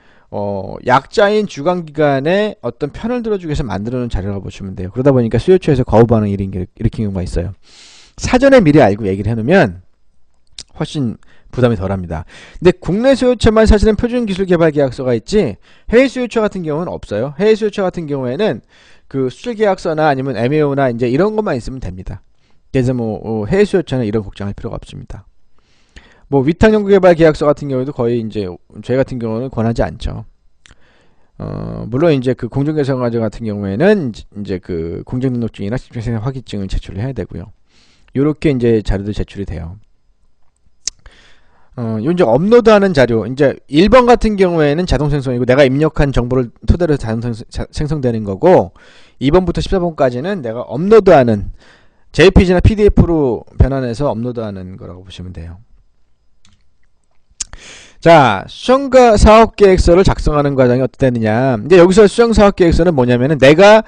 약자인 주관기관의 어떤 편을 들어주기 위해서 만들어놓은 자료라고 보시면 돼요. 그러다 보니까 수요처에서 거부 반응을 일으킨 경우가 있어요. 사전에 미리 알고 얘기를 해놓으면 훨씬 부담이 덜합니다. 근데 국내 수요처만 사실은 표준기술개발계약서가 있지 해외 수요처 같은 경우는 없어요. 해외 수요처 같은 경우에는 그 수출계약서나 아니면 MAO나 이제 이런 것만 있으면 됩니다. 그래서 뭐 해외 수요처는 이런 걱정할 필요가 없습니다. 뭐 위탁연구개발 계약서 같은 경우에도 거의 이제 저희 같은 경우는 권하지 않죠. 물론 이제 그 공정개성과제 같은 경우에는 이제 그 공정등록증이나 집중생산 확인증을 제출을 해야 되고요. 요렇게 이제 자료도 제출이 돼요. 요 이제 업로드하는 자료, 이제 1번 같은 경우에는 자동 생성이고 내가 입력한 정보를 토대로 자동 생성되는 거고 2번부터 14번까지는 내가 업로드하는 JPG나 PDF로 변환해서 업로드하는 거라고 보시면 돼요. 자, 수정과 사업계획서를 작성하는 과정이 어떻게 되느냐. 이제 여기서 수정 사업계획서는 뭐냐면은 내가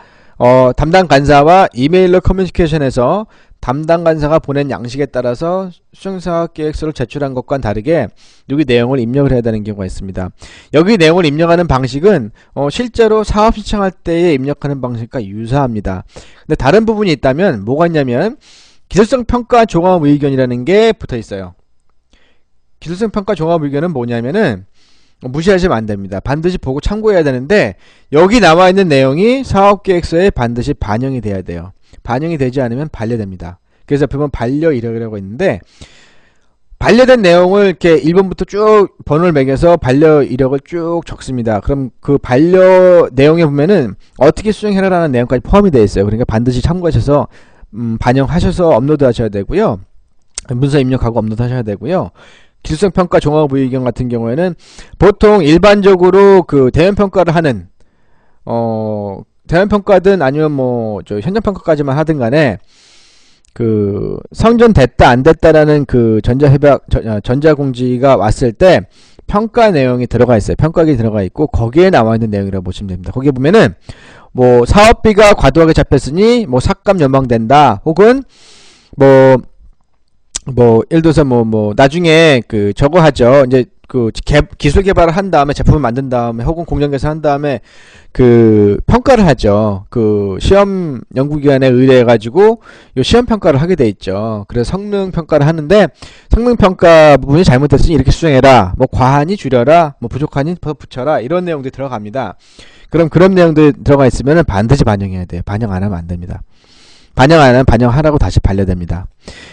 담당 간사와 이메일로 커뮤니케이션해서 담당 간사가 보낸 양식에 따라서 수정사업계획서를 제출한 것과는 다르게 여기 내용을 입력을 해야 되는 경우가 있습니다. 여기 내용을 입력하는 방식은 실제로 사업 신청할 때에 입력하는 방식과 유사합니다. 근데 다른 부분이 있다면 뭐가 있냐면 기술성 평가 종합 의견이라는 게 붙어 있어요. 기술성 평가 종합 의견은 뭐냐면은 무시하시면 안 됩니다. 반드시 보고 참고해야 되는데 여기 나와 있는 내용이 사업계획서에 반드시 반영이 돼야 돼요. 반영이 되지 않으면 반려됩니다. 그래서 보면 반려 이력이라고 있는데 반려된 내용을 이렇게 1번부터 쭉 번호를 매겨서 반려 이력을 쭉 적습니다. 그럼 그 반려 내용에 보면은 어떻게 수정해라라는 내용까지 포함이 되어 있어요. 그러니까 반드시 참고하셔서 반영하셔서 업로드 하셔야 되고요. 문서 입력하고 업로드 하셔야 되고요. 기술성 평가 종합 의견 같은 경우에는 보통 일반적으로 그 대면 평가를 하는 대면 평가든 아니면 뭐 저 현장 평가까지만 하든 간에 그 성전됐다 안 됐다라는 그 전자공지가 왔을 때 평가 내용이 들어가 있어요. 평가기 들어가 있고 거기에 나와 있는 내용이라고 보시면 됩니다. 거기에 보면은 뭐 사업비가 과도하게 잡혔으니 뭐 삭감 연방된다. 혹은 예를 들어서 나중에 그 저거 하죠. 이제 그 기술 개발을 한 다음에 제품을 만든 다음에 혹은 공정 개선한 다음에 그 평가를 하죠. 그 시험 연구기관에 의뢰해 가지고 요 시험 평가를 하게 돼 있죠. 그래서 성능 평가를 하는데 성능 평가 부분이 잘못됐으니 이렇게 수정해라. 뭐 과하니 줄여라. 뭐 부족하니 더 붙여라. 이런 내용들이 들어갑니다. 그럼 그런 내용들이 들어가 있으면 반드시 반영해야 돼요. 반영 안 하면 안 됩니다. 반영 안 하면 반영하라고 다시 반려됩니다.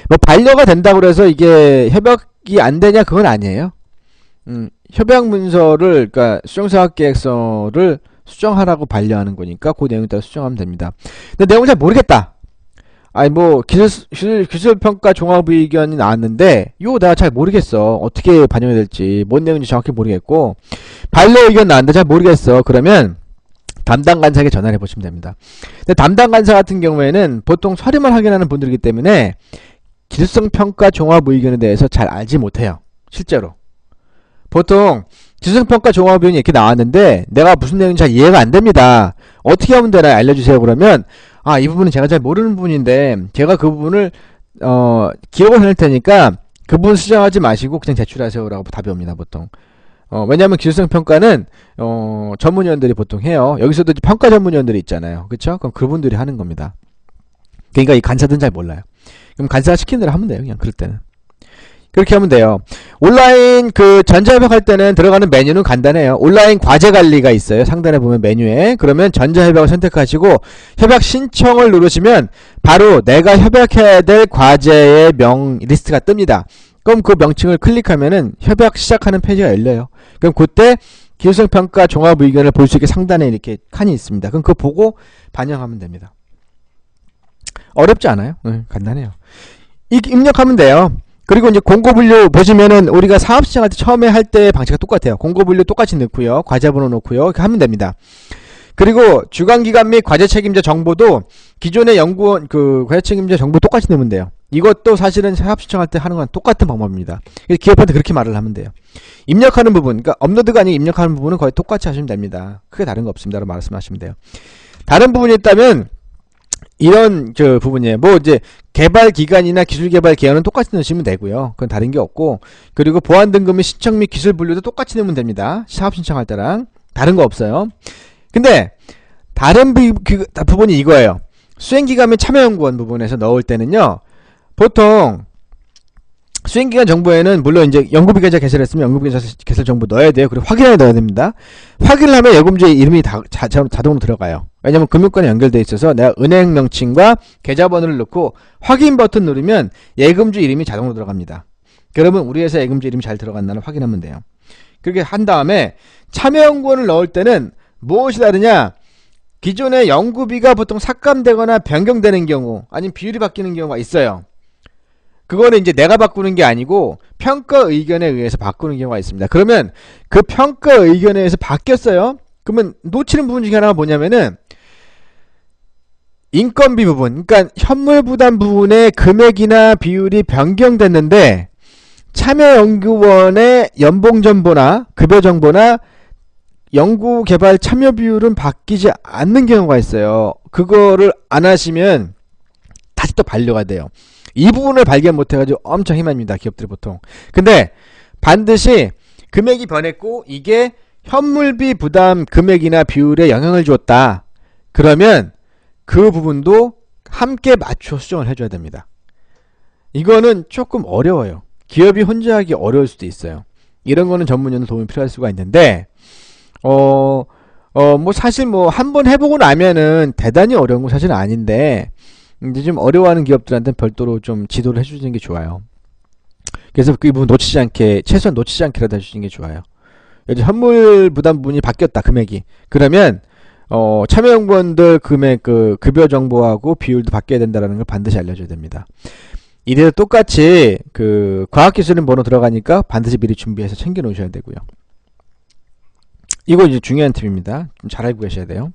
뭐 반려가 된다고 해서 이게 협약이 안 되냐 그건 아니에요. 협약 문서를 그러니까 수정사업계획서를 수정하라고 반려하는 거니까 그 내용에 따라 수정하면 됩니다. 근데 내용을 잘 모르겠다. 아니 뭐 기술평가 종합의견이 나왔는데 이거 내가 잘 모르겠어. 어떻게 반영이 될지 뭔 내용인지 정확히 모르겠고 반려 의견 나왔는데 잘 모르겠어. 그러면 담당 간사에게 전화를 해보시면 됩니다. 근데 담당 간사 같은 경우에는 보통 서류만 확인하는 분들이기 때문에 기술성 평가 종합 의견에 대해서 잘 알지 못해요. 실제로. 보통 기술성 평가 종합 의견이 이렇게 나왔는데 내가 무슨 내용인지 잘 이해가 안 됩니다. 어떻게 하면 되나 알려주세요. 그러면 이 부분은 제가 잘 모르는 부분인데 제가 그 부분을 기억을 해낼 테니까 그 부분 수정하지 마시고 그냥 제출하세요 라고 답이 옵니다. 보통. 왜냐하면 기술성 평가는 전문위원들이 보통 해요. 여기서도 평가 전문위원들이 있잖아요. 그쵸? 그럼 그분들이 하는 겁니다. 그러니까 이 간사들은 잘 몰라요. 그럼 간사가 시키는 대로 하면 돼요. 그냥 그럴 때는. 그렇게 하면 돼요. 온라인 그 전자협약 할 때는 들어가는 메뉴는 간단해요. 온라인 과제 관리가 있어요. 상단에 보면 메뉴에. 그러면 전자협약을 선택하시고 협약 신청을 누르시면 바로 내가 협약해야 될 과제의 리스트가 뜹니다. 그럼 그 명칭을 클릭하면은 협약 시작하는 페이지가 열려요. 그럼 그때 기술성 평가 종합 의견을 볼 수 있게 상단에 이렇게 칸이 있습니다. 그럼 그거 보고 반영하면 됩니다. 어렵지 않아요. 간단해요. 입력하면 돼요. 그리고 이제 공고분류 보시면은 우리가 사업 시작할 때 처음에 할 때 방식과 똑같아요. 공고분류 똑같이 넣고요. 과제번호 넣고요. 이렇게 하면 됩니다. 그리고 주관기관 및 과제 책임자 정보도 기존의 연구원 그 과제 책임자 정보 똑같이 넣으면 돼요. 이것도 사실은 사업 신청할 때 하는 건 똑같은 방법입니다. 그래서 기업한테 그렇게 말을 하면 돼요. 입력하는 부분, 그러니까 업로드가 아니고 입력하는 부분은 거의 똑같이 하시면 됩니다. 크게 다른 거 없습니다. 라고 말씀하시면 돼요. 다른 부분이 있다면 이런 저 부분이에요. 뭐 이제 개발 기간이나 기술 개발 기간은 똑같이 넣으시면 되고요. 그건 다른 게 없고 그리고 보안 등급 및 신청 및 기술 분류도 똑같이 넣으면 됩니다. 사업 신청할 때랑 다른 거 없어요. 근데 다른 부분이 이거예요. 수행기관 및 참여연구원 부분에서 넣을 때는요. 보통 수행기관 정보에는 물론 이제 연구비계좌 개설했으면 연구비계좌 개설 정보 넣어야 돼요. 그리고 확인하에 넣어야 됩니다. 확인을 하면 예금주의 이름이 자동으로 들어가요. 왜냐면 금융권에 연결되어 있어서 내가 은행 명칭과 계좌번호를 넣고 확인 버튼 누르면 예금주 이름이 자동으로 들어갑니다. 그러면 우리 회사 예금주 이름이 잘 들어갔나를 확인하면 돼요. 그렇게 한 다음에 참여연구원을 넣을 때는 무엇이 다르냐? 기존의 연구비가 보통 삭감되거나 변경되는 경우 아니면 비율이 바뀌는 경우가 있어요. 그거는 이제 내가 바꾸는 게 아니고 평가 의견에 의해서 바꾸는 경우가 있습니다. 그러면 그 평가 의견에 의해서 바뀌었어요. 그러면 놓치는 부분 중에 하나가 뭐냐면은 인건비 부분, 그러니까 현물 부담 부분의 금액이나 비율이 변경됐는데 참여연구원의 연봉 정보나 급여 정보나 연구개발 참여 비율은 바뀌지 않는 경우가 있어요. 그거를 안 하시면 다시 또 반려가 돼요. 이 부분을 발견 못해가지고 엄청 힘합니다. 기업들이 보통. 근데 반드시 금액이 변했고 이게 현물비 부담 금액이나 비율에 영향을 주었다. 그러면 그 부분도 함께 맞춰 수정을 해줘야 됩니다. 이거는 조금 어려워요. 기업이 혼자 하기 어려울 수도 있어요. 이런 거는 전문용어 도움이 필요할 수가 있는데 뭐 사실 뭐 한번 해보고 나면은 대단히 어려운 건 사실은 아닌데 이제 좀 어려워하는 기업들한테는 별도로 좀 지도를 해주시는 게 좋아요. 그래서 그 부분 놓치지 않게 최소한 놓치지 않게라도 해주시는 게 좋아요. 이제 현물 부담 부분이 바뀌었다 금액이 그러면 참여연구원들 금액 그 급여 정보하고 비율도 바뀌어야 된다는 걸 반드시 알려줘야 됩니다. 이래도 똑같이 그 과학기술인 번호 들어가니까 반드시 미리 준비해서 챙겨 놓으셔야 되고요. 이거 이제 중요한 팁입니다. 좀 잘 알고 계셔야 돼요.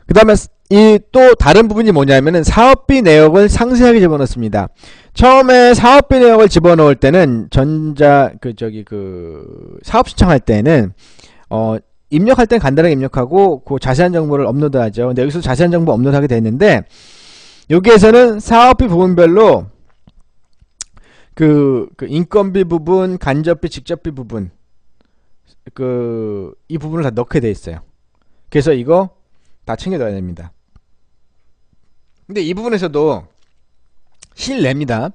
그 다음에 이 또 다른 부분이 뭐냐면은 사업비 내역을 상세하게 집어넣습니다. 처음에 사업비 내역을 집어넣을 때는 사업 신청할 때는 입력할 때는 간단하게 입력하고 그 자세한 정보를 업로드하죠. 근데 여기서 자세한 정보 업로드하게 돼 있는데 여기에서는 사업비 부분별로 그 인건비 부분, 간접비, 직접비 부분 이 부분을 다 넣게 돼 있어요. 그래서 이거 다 챙겨 넣어야 됩니다. 근데 이 부분에서도 실례입니다.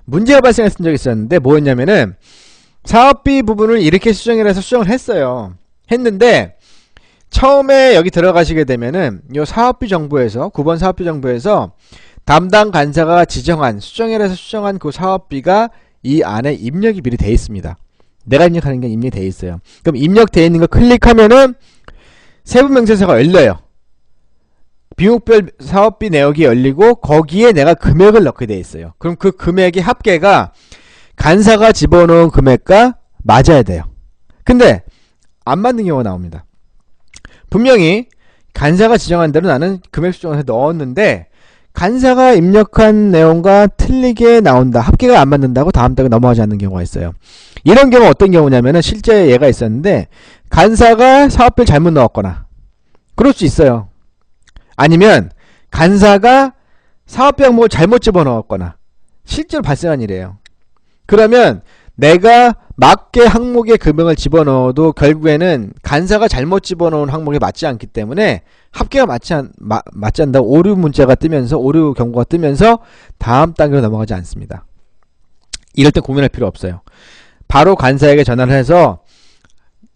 문제가 발생했던 적이 있었는데 뭐였냐면은 사업비 부분을 이렇게 수정을 해서 수정을 했어요. 했는데 처음에 여기 들어가시게 되면은 요 사업비 정보에서 9번 사업비 정보에서 담당 간사가 지정한 수정을 해서 수정한 그 사업비가 이 안에 입력이 미리 돼 있습니다. 내가 입력하는 게 입력이 돼 있어요. 그럼 입력되어 있는 거 클릭하면은 세부명세서가 열려요. 비목별 사업비 내역이 열리고 거기에 내가 금액을 넣게 돼 있어요. 그럼 그 금액의 합계가 간사가 집어넣은 금액과 맞아야 돼요. 근데 안 맞는 경우가 나옵니다. 분명히 간사가 지정한 대로 나는 금액 수정을 해 넣었는데 간사가 입력한 내용과 틀리게 나온다. 합계가 안 맞는다고 다음 달에 넘어가지 않는 경우가 있어요. 이런 경우 어떤 경우냐면은 실제 예가 있었는데 간사가 사업비를 잘못 넣었거나 그럴 수 있어요. 아니면 간사가 사업비 항목을 잘못 집어넣었거나 실제로 발생한 일이에요. 그러면 내가 맞게 항목의 금액을 집어넣어도 결국에는 간사가 잘못 집어넣은 항목에 맞지 않기 때문에 합계가 맞지 않는다고 오류 문자가 뜨면서 오류 경고가 뜨면서 다음 단계로 넘어가지 않습니다. 이럴 때 고민할 필요 없어요. 바로 간사에게 전화를 해서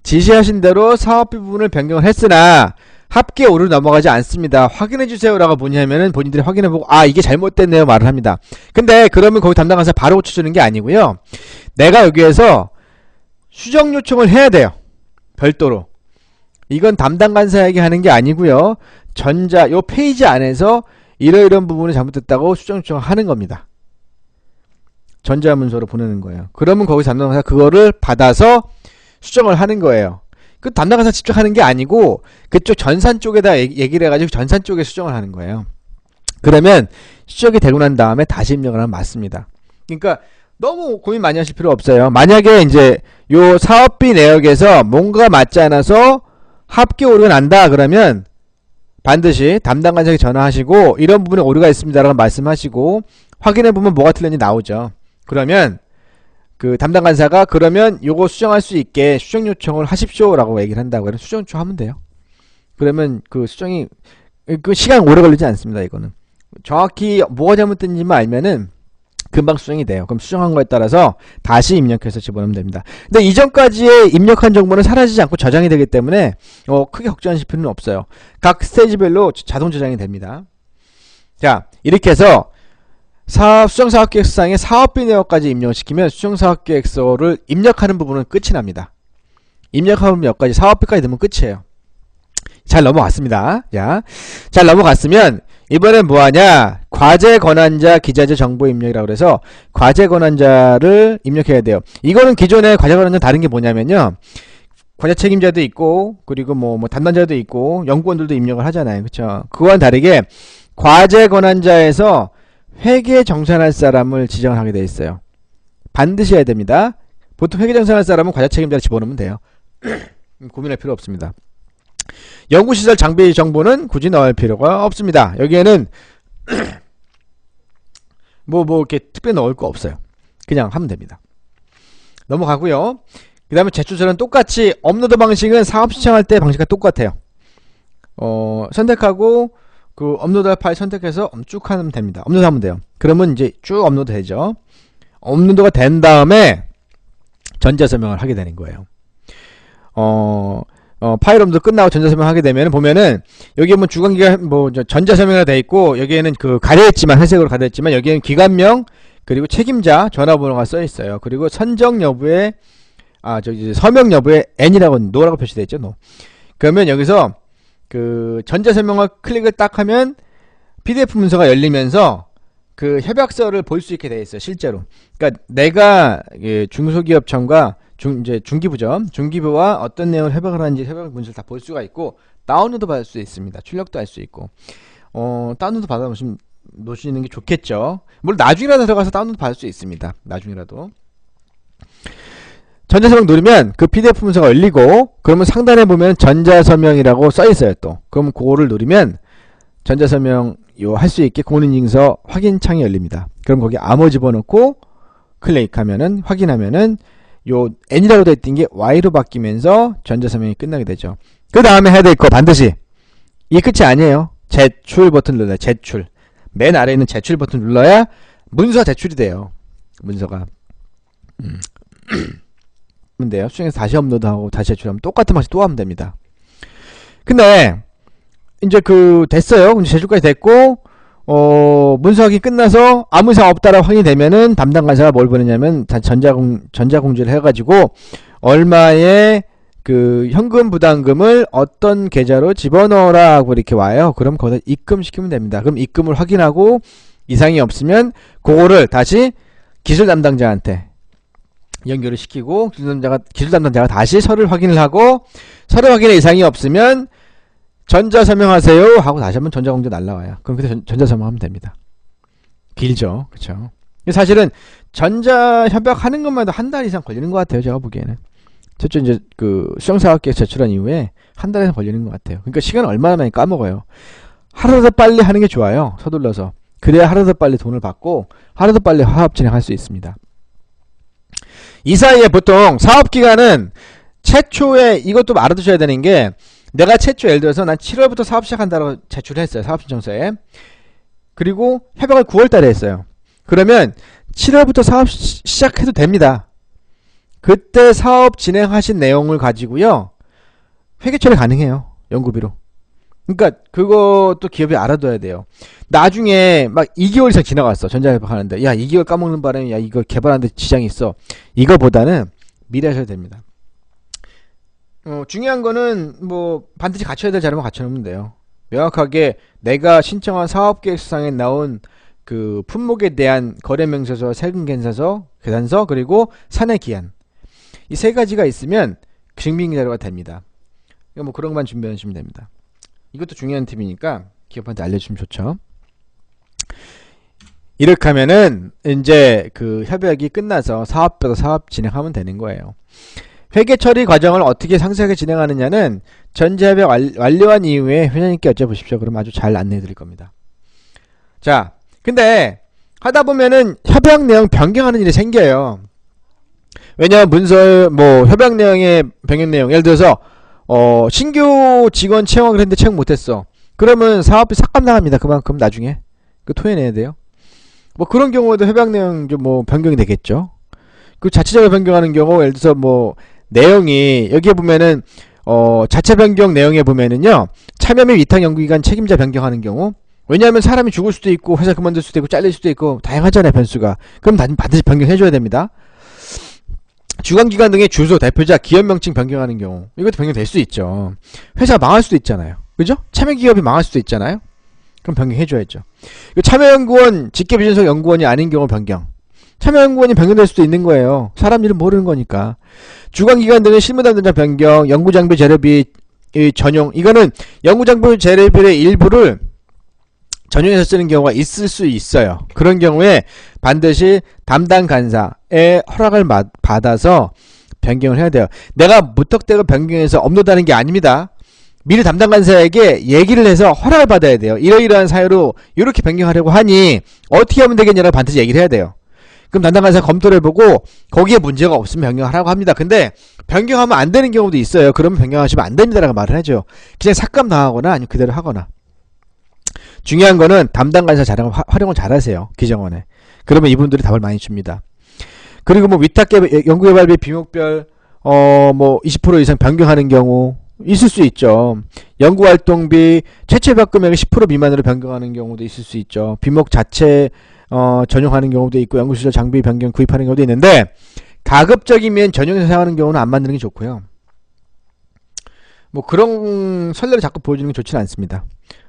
지시하신 대로 사업비 부분을 변경을 했으나 합계 오류 넘어가지 않습니다. 확인해주세요 라고 뭐냐면은 본인들이 확인해보고 이게 잘못됐네요 말을 합니다. 근데 그러면 거기 담당 간사 바로 고쳐주는 게 아니고요. 내가 여기에서 수정 요청을 해야 돼요. 별도로. 이건 담당 간사에게 하는 게 아니고요. 요 페이지 안에서 이러이러한 부분이 잘못됐다고 수정 요청을 하는 겁니다. 전자문서로 보내는 거예요. 그러면 거기 담당 간사 그거를 받아서 수정을 하는 거예요. 그 담당 간사 직접 하는 게 아니고 그쪽 전산 쪽에다 얘기를 해가지고 전산 쪽에 수정을 하는 거예요. 그러면 수정이 되고 난 다음에 다시 입력을 하면 맞습니다. 그러니까 너무 고민 많이 하실 필요 없어요. 만약에 이제 요 사업비 내역에서 뭔가 맞지 않아서 합계 오류가 난다 그러면 반드시 담당 간사에게 전화하시고 이런 부분에 오류가 있습니다라고 말씀하시고 확인해보면 뭐가 틀렸는지 나오죠. 그러면 그 담당 간사가 그러면 요거 수정할 수 있게 수정 요청을 하십시오 라고 얘기를 한다고 해서 수정 요청하면 돼요. 그러면 그 수정이 그 시간 오래 걸리지 않습니다. 이거는 정확히 뭐가 잘못된지만 알면은 금방 수정이 돼요. 그럼 수정한 거에 따라서 다시 입력해서 집어넣으면 됩니다. 근데 이전까지의 입력한 정보는 사라지지 않고 저장이 되기 때문에 크게 걱정하실 필요는 없어요. 각 스테이지별로 자동 저장이 됩니다. 자, 이렇게 해서 수정사업계획서상에 사업비 내역까지 입력시키면 수정사업계획서를 입력하는 부분은 끝이 납니다. 입력하는 몇까지 사업비까지 넣으면 끝이에요. 잘 넘어갔습니다. 자, 잘 넘어갔으면 이번엔 뭐하냐, 과제 권한자 기자재 정보 입력이라고 그래서 과제 권한자를 입력해야 돼요. 이거는 기존에 과제 권한자 다른 게 뭐냐면요, 과제 책임자도 있고 그리고 뭐 담당자도 있고 연구원들도 입력을 하잖아요. 그쵸? 그와는 다르게 과제 권한자에서 회계 정산할 사람을 지정을 하게 돼 있어요. 반드시 해야 됩니다. 보통 회계 정산할 사람은 과제 책임자를 집어넣으면 돼요. 고민할 필요 없습니다. 연구시설 장비 정보는 굳이 넣을 필요가 없습니다. 여기에는 뭐 이렇게 특별히 넣을 거 없어요. 그냥 하면 됩니다. 넘어가고요. 그 다음에 제출서는 똑같이 업로드 방식은 사업 신청할 때 방식과 똑같아요. 선택하고 그 업로드할 파일 선택해서 쭉 하면 됩니다. 업로드하면 돼요. 그러면 이제 쭉 업로드 되죠. 업로드가 된 다음에 전자서명을 하게 되는 거예요. 파일 업로드 끝나고 전자서명 하게 되면 보면은 여기 뭐 주관기간 뭐 전자서명이라 돼 있고 여기에는 그 가려있지만 회색으로 가려있지만 여기에는 기관명 그리고 책임자 전화번호가 써 있어요. 그리고 선정 여부에 서명 여부에 N이라고 노라고 표시되어 있죠. 노. 그러면 여기서 그 전자서명을 클릭을 딱 하면 PDF 문서가 열리면서 그 협약서를 볼 수 있게 되어 있어요. 실제로. 그러니까 내가 중소기업청과 이제 중기부죠. 중기부와 어떤 내용을 협약을 하는지 협약 문서를 다 볼 수가 있고 다운로드 받을 수 있습니다. 출력도 할 수 있고. 다운로드 받아 놓으시는 게 좋겠죠. 물론 나중이라도 들어가서 다운로드 받을 수 있습니다. 나중이라도. 전자서명 누르면 그 PDF 문서가 열리고 그러면 상단에 보면 전자서명이라고 써 있어요. 또 그러면 그거를 누르면 전자서명 할 수 있게 공인인증서 확인 창이 열립니다. 그럼 거기 암호 집어넣고 클릭하면은 확인하면은 요 N이라고 되어 있던 게 Y로 바뀌면서 전자서명이 끝나게 되죠. 그 다음에 해야 될 거 반드시 이 끝이 아니에요. 제출 버튼 눌러요. 제출. 맨 아래에 있는 제출 버튼 눌러야 문서가 제출이 돼요. 문서가. 돼요. 수정해서 다시 업로드하고 다시 제출하면 똑같은 방식 또 하면 됩니다. 근데 이제 됐어요. 제출까지 됐고 문서 확인 끝나서 아무 이상 없다라고 확인이 되면은 담당 간사가 뭘 보내냐면 전자공지를 해가지고 얼마의 그 현금 부담금을 어떤 계좌로 집어넣으라고 이렇게 와요. 그럼 거기다 입금시키면 됩니다. 그럼 입금을 확인하고 이상이 없으면 그거를 다시 기술 담당자한테 연결을 시키고 기술 담당자가 다시 서류를 확인을 하고 서류 확인에 이상이 없으면 전자서명하세요 하고 다시 한번 전자공지 날라와요. 그럼 그때 전자서명하면 됩니다. 길죠. 그쵸. 사실은 전자협약하는 것만 해도 한 달 이상 걸리는 것 같아요. 제가 보기에는. 첫째 이제 수정사업계획 제출한 이후에 한 달 이상 걸리는 것 같아요. 그러니까 시간을 얼마나 많이 까먹어요. 하루라도 빨리 하는 게 좋아요. 서둘러서. 그래야 하루라도 빨리 돈을 받고 하루라도 빨리 화합 진행할 수 있습니다. 이 사이에 보통 사업기간은 최초에 이것도 알아두셔야 되는 게 내가 최초 예를 들어서 난 7월부터 사업 시작한다고 제출을 했어요. 사업신청서에. 그리고 협약을 9월달에 했어요. 그러면 7월부터 사업 시작해도 됩니다. 그때 사업 진행하신 내용을 가지고요. 회계 처리 가능해요. 연구비로. 그러니까 그것도 기업이 알아둬야 돼요. 나중에 막 2개월 이상 지나갔어. 전자협약 하는데 야 2개월 까먹는 바람에 야 이거 개발하는데 지장이 있어. 이거보다는 미리 하셔야 됩니다. 중요한 거는 뭐 반드시 갖춰야 될 자료만 갖춰놓으면 돼요. 명확하게 내가 신청한 사업계획서상에 나온 그 품목에 대한 거래명세서, 세금계산서, 계산서 그리고 산해기한 이 세 가지가 있으면 증빙자료가 됩니다. 뭐 그런 것만 준비하시면 됩니다. 이것도 중요한 팁이니까 기업한테 알려주시면 좋죠. 이렇게 하면은 이제 그 협약이 끝나서 사업별로 사업 진행하면 되는 거예요. 회계 처리 과정을 어떻게 상세하게 진행하느냐는 전자협약 완료한 이후에 회장님께 여쭤보십시오. 그럼 아주 잘 안내해 드릴 겁니다. 자, 근데 하다 보면은 협약 내용 변경하는 일이 생겨요. 왜냐하면 문서 협약 내용의 변경 내용 예를 들어서 신규 직원 채용을 했는데 채용 못했어. 그러면 사업비 삭감당합니다. 그만큼 나중에 토해내야 돼요. 뭐 그런 경우에도 협약 내용 좀 변경이 되겠죠. 그 자체적으로 변경하는 경우 예를 들어서 내용이 여기에 보면은 자체 변경 내용에 보면은요 참여 및 위탁 연구기간 책임자 변경하는 경우 왜냐하면 사람이 죽을 수도 있고 회사 그만둘 수도 있고 잘릴 수도 있고 다양하잖아요 변수가. 그럼 반드시 변경해줘야 됩니다. 주관기관 등의 주소, 대표자, 기업 명칭 변경하는 경우 이것도 변경될 수 있죠. 회사가 망할 수도 있잖아요. 그죠? 참여기업이 망할 수도 있잖아요. 그럼 변경해줘야죠. 참여연구원, 직계비전속 연구원이 아닌 경우 변경. 참여연구원이 변경될 수도 있는 거예요. 사람 일은 모르는 거니까. 주관기관 등의 실무담당자 변경, 연구장비 재료비 전용. 이거는 연구장비 재료비의 일부를 전용해서 쓰는 경우가 있을 수 있어요. 그런 경우에 반드시 담당 간사의 허락을 받아서 변경을 해야 돼요. 내가 무턱대고 변경해서 업로드하는 게 아닙니다. 미리 담당 간사에게 얘기를 해서 허락을 받아야 돼요. 이러이러한 사유로 이렇게 변경하려고 하니 어떻게 하면 되겠냐라고 반드시 얘기를 해야 돼요. 그럼 담당 간사 검토를 해보고 거기에 문제가 없으면 변경하라고 합니다. 근데 변경하면 안 되는 경우도 있어요. 그러면 변경하시면 안 됩니다라고 말을 하죠. 그냥 삭감 당하거나 아니면 그대로 하거나. 중요한 거는 담당 간사 활용을 잘하세요. 기정원에. 그러면 이분들이 답을 많이 줍니다. 그리고 뭐 위탁 연구개발비 비목별 뭐 20% 이상 변경하는 경우 있을 수 있죠. 연구활동비 최초협약 금액의 10% 미만으로 변경하는 경우도 있을 수 있죠. 비목 자체 전용하는 경우도 있고 연구시설 장비 변경 구입하는 경우도 있는데 가급적이면 전용해서 사용하는 경우는 안 만드는 게 좋고요. 뭐 그런 선례를 자꾸 보여주는 게 좋지는 않습니다.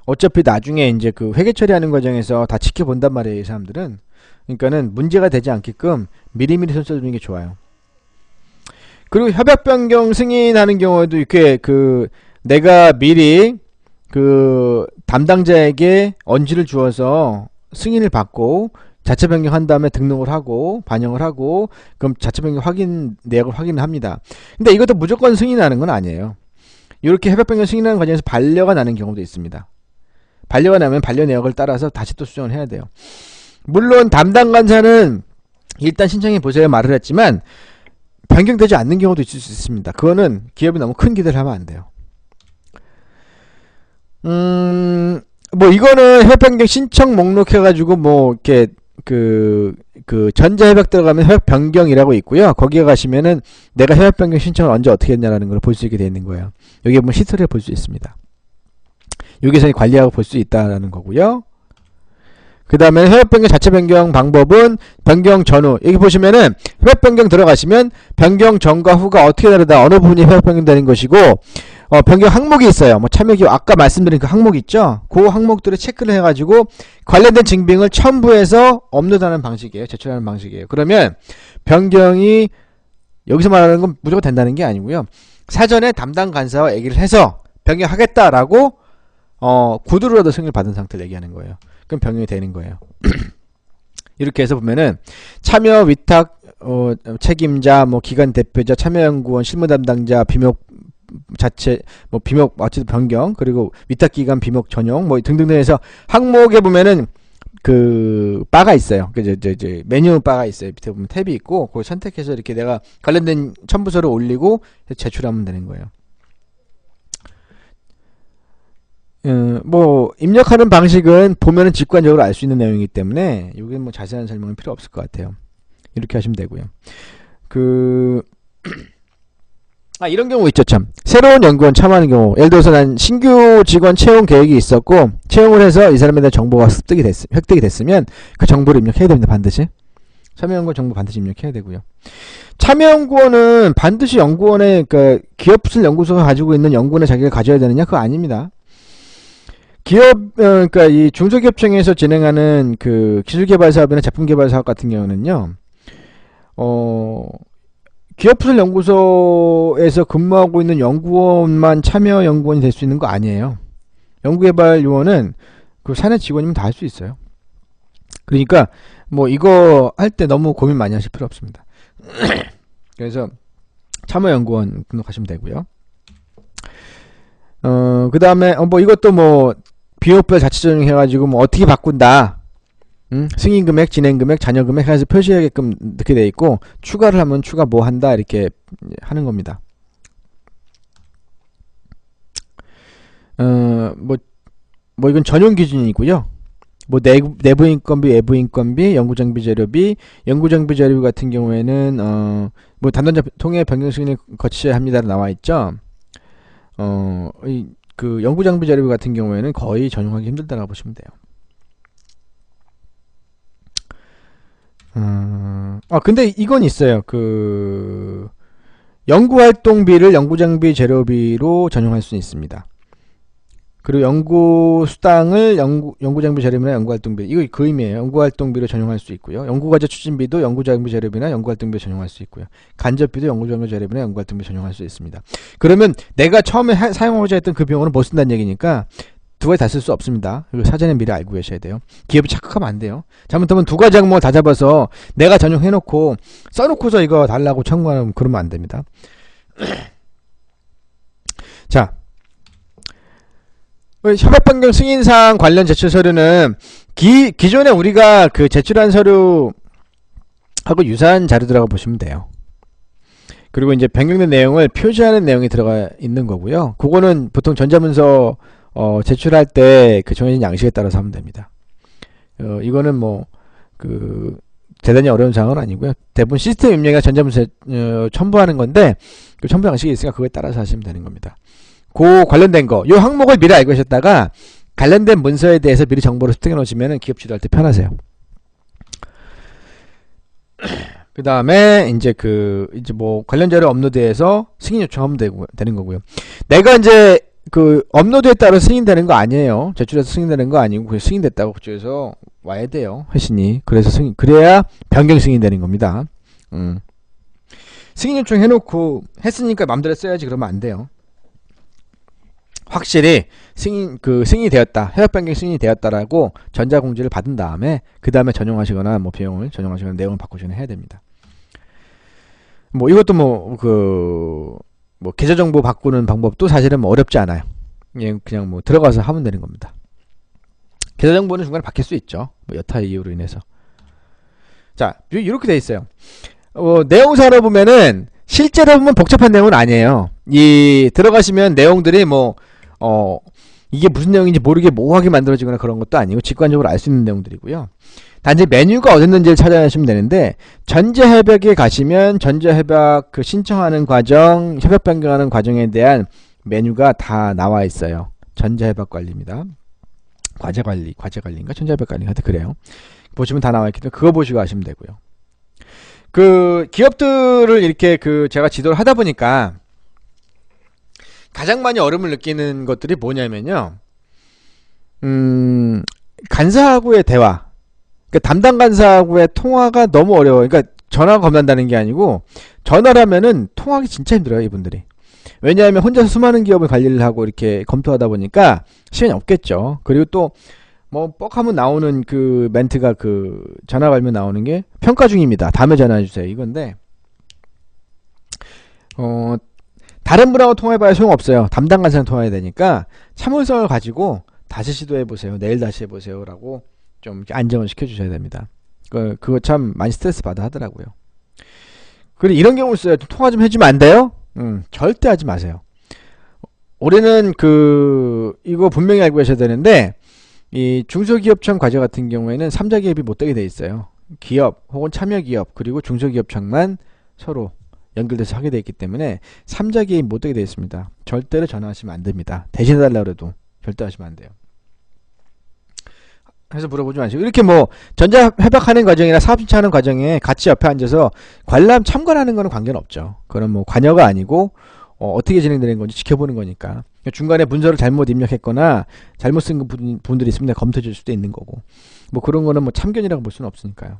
어차피 나중에 이제 그 회계 처리하는 과정에서 다 지켜본단 말이에요, 이 사람들은. 그러니까는 문제가 되지 않게끔 미리미리 손 써주는 게 좋아요. 그리고 협약 변경 승인하는 경우에도 이렇게 그 내가 미리 그 담당자에게 언지를 주어서 승인을 받고 자체 변경한 다음에 등록을 하고 반영을 하고 그럼 자체 변경 확인 내역을 확인을 합니다. 근데 이것도 무조건 승인하는 건 아니에요. 이렇게 협약 변경 승인하는 과정에서 반려가 나는 경우도 있습니다. 반려가 나면 반려 내역을 따라서 다시 또 수정을 해야 돼요. 물론 담당 간사는 일단 신청해 보세요 말을 했지만 변경되지 않는 경우도 있을 수 있습니다. 그거는 기업이 너무 큰 기대를 하면 안 돼요. 뭐 이거는 협약 변경 신청 목록 해가지고 뭐 이렇게 그 전자협약 들어가면 협약 변경이라고 있고요. 거기에 가시면은 내가 협약 변경 신청을 언제 어떻게 했냐라는 걸 볼 수 있게 되어 있는 거예요. 여기 보면 히스토리를 볼 수 있습니다. 여기서 관리하고 볼 수 있다라는 거고요. 그 다음에 협약 변경 자체 변경 방법은 변경 전후. 여기 보시면은 협약 변경 들어가시면 변경 전과 후가 어떻게 다르다. 어느 부분이 협약 변경되는 것이고 변경 항목이 있어요. 뭐 참여기업 아까 말씀드린 그 항목 있죠. 그 항목들을 체크를 해가지고 관련된 증빙을 첨부해서 업로드하는 방식이에요. 제출하는 방식이에요. 그러면 변경이 여기서 말하는 건 무조건 된다는 게 아니고요. 사전에 담당 간사와 얘기를 해서 변경하겠다라고 구두로라도 승인을 받은 상태를 얘기하는 거예요. 그럼 변경이 되는 거예요. 이렇게 해서 보면은 참여 위탁 책임자, 뭐 기관 대표자, 참여연구원, 실무 담당자, 비목 자체, 뭐 비목 어쨌든 변경, 그리고 위탁 기관 비목 전용, 뭐 등등등 해서 항목에 보면은 그 바가 있어요. 이제 메뉴 바가 있어요. 밑에 보면 탭이 있고 그걸 선택해서 이렇게 내가 관련된 첨부서를 올리고 제출하면 되는 거예요. 뭐 입력하는 방식은 보면은 직관적으로 알 수 있는 내용이기 때문에 여기는 뭐 자세한 설명은 필요 없을 것 같아요. 이렇게 하시면 되고요. 이런 경우 있죠. 참 새로운 연구원 참여하는 경우, 예를 들어서 난 신규 직원 채용 계획이 있었고 채용을 해서 이 사람에 대한 정보가 획득이 됐으면 그 정보를 입력해야 됩니다. 반드시 참여연구원 정보 반드시 입력해야 되고요. 참여연구원은 반드시 연구원의 그러니까 기업술 연구소가 가지고 있는 연구원의 자격을 가져야 되느냐? 그거 아닙니다. 기업, 그러니까 이 중소기업청에서 진행하는 그 기술개발 사업이나 제품개발 사업 같은 경우는요, 기업부설 연구소에서 근무하고 있는 연구원만 참여 연구원이 될 수 있는 거 아니에요. 연구개발 요원은 그 사내 직원이면 다 할 수 있어요. 그러니까 뭐 이거 할 때 너무 고민 많이 하실 필요 없습니다. 그래서 참여 연구원 등록하시면 되고요. 그 다음에 뭐 이것도 뭐 비용별 자체 전용해가지고 뭐 어떻게 바꾼다, 승인 금액, 진행 금액, 잔여 금액 해서 표시하게끔 넣게 돼 있고 추가를 하면 추가 뭐 한다 이렇게 하는 겁니다. 뭐 이건 전용 기준이고요. 뭐 내부 인건비, 외부 인건비, 연구장비 재료비, 연구장비 재료비 같은 경우에는 뭐 담당자 통해 변경 승인을 거치셔야 합니다 나와 있죠. 그 연구장비 재료비 같은 경우에는 거의 전용하기 힘들다고 보시면 돼요. 근데 이건 있어요. 그 연구활동비를 연구장비 재료비로 전용할 수 있습니다. 그리고 연구수당을 연구장비 재료비나 연구활동비, 이거 그 의미예요. 연구활동비로 전용할 수 있고요. 연구과제 추진비도 연구장비 재료비나 연구활동비로 전용할 수 있고요. 간접비도 연구장비 재료비나 연구활동비로 전용할 수 있습니다. 그러면 내가 처음에 사용하고자 했던 그 비용은 못 쓴다는 얘기니까 두 가지 다 쓸 수 없습니다. 그리고 사전에 미리 알고 계셔야 돼요. 기업이 착각하면 안 돼요. 잘못하면 두 가지 항목을 다 잡아서 내가 전용해놓고 써놓고서 이거 달라고 청구하면 그러면 안 됩니다. 자, 협약 변경 승인사항 관련 제출 서류는 기존에 우리가 그 제출한 서류하고 유사한 자료들하고 보시면 돼요. 그리고 이제 변경된 내용을 표시하는 내용이 들어가 있는 거고요. 그거는 보통 전자문서 제출할 때 그 정해진 양식에 따라서 하면 됩니다. 이거는 뭐 그 대단히 어려운 사항은 아니고요. 대부분 시스템 입력이나 전자문서에 첨부하는 건데 그 첨부 양식이 있으니까 그거에 따라서 하시면 되는 겁니다. 그 관련된 거, 요 항목을 미리 알고 계셨다가 관련된 문서에 대해서 미리 정보를 습득해 놓으시면 기업 지도할 때 편하세요. 그 다음에 이제 뭐 관련 자료 업로드해서 승인 요청하면 되는 거고요. 내가 이제 그 업로드에 따라 승인되는 거 아니에요. 제출해서 승인되는 거 아니고 그냥 승인됐다고 그쪽에서 와야 돼요. 회신이. 그래서 그래야 변경 승인되는 겁니다. 승인 요청 해놓고 했으니까 맘대로 써야지 그러면 안 돼요. 확실히 승인이 되었다, 협약 변경 승인이 되었다라고 전자공지를 받은 다음에 그 다음에 전용하시거나 뭐 비용을 전용하시거나 내용을 바꾸시거나 해야 됩니다. 뭐 이것도 뭐 계좌 정보 바꾸는 방법도 사실은 뭐 어렵지 않아요. 그냥 뭐 들어가서 하면 되는 겁니다. 계좌 정보는 중간에 바뀔 수 있죠. 뭐 여타 이유로 인해서. 자, 이렇게 돼 있어요. 내용사로 보면은 실제로 보면 복잡한 내용은 아니에요. 들어가시면 내용들이 이게 무슨 내용인지 모르게 모호하게 만들어지거나 그런 것도 아니고 직관적으로 알 수 있는 내용들이고요. 단지 메뉴가 어디 있는지를 찾아내시면 되는데 전자협약에 가시면 전자협약 그 신청하는 과정, 협약 변경하는 과정에 대한 메뉴가 다 나와 있어요. 전자협약 관리입니다. 과제관리인가? 전자협약 관리인가? 하여튼 그래요. 보시면 다 나와 있기 때문에 그거 보시고 하시면 되고요. 그 기업들을 이렇게 제가 지도를 하다 보니까 가장 많이 어려움을 느끼는 것들이 뭐냐면요. 간사하고의 대화. 그러니까 담당 간사하고의 통화가 너무 어려워요. 그러니까 전화가 겁난다는 게 아니고 전화를 하면은 통화하기 진짜 힘들어요, 이분들이. 왜냐하면 혼자서 수많은 기업을 관리를 하고 이렇게 검토하다 보니까 시간이 없겠죠. 그리고 또 뭐 뻑하면 나오는 그 멘트가 전화 걸면 나오는 게 평가 중입니다. 다음에 전화해 주세요. 이건데 다른 분하고 통화해봐야 소용없어요. 담당 간사랑 통화해야 되니까 참을성을 가지고 다시 시도해보세요. 내일 다시 해보세요. 라고 좀 이렇게 안정을 시켜주셔야 됩니다. 그거 참 많이 스트레스 받아 하더라고요. 그리고 이런 경우 있어요. 통화 좀 해주면 안 돼요? 절대 하지 마세요. 올해는 이거 분명히 알고 계셔야 되는데 이 중소기업청 과제 같은 경우에는 3자 기업이 못되게 돼 있어요. 기업 혹은 참여기업 그리고 중소기업청만 서로 연결돼서 하게 되어 있기 때문에 3자 기업이 못되게 되어 있습니다. 절대로 전화하시면 안 됩니다. 대신해달라고 해도 절대 하시면 안 돼요. 그래서 물어보지 마시고 이렇게 뭐 전자협약하는 과정이나 사업신청하는 과정에 같이 옆에 앉아서 관람 참관하는 거는 관계는 없죠. 그건 뭐 관여가 아니고 어떻게 진행되는 건지 지켜보는 거니까. 중간에 문서를 잘못 입력했거나 잘못 쓴 분들이 있으면 내가 검토해 줄 수도 있는 거고 뭐 그런 거는 뭐 참견이라고 볼 수는 없으니까요.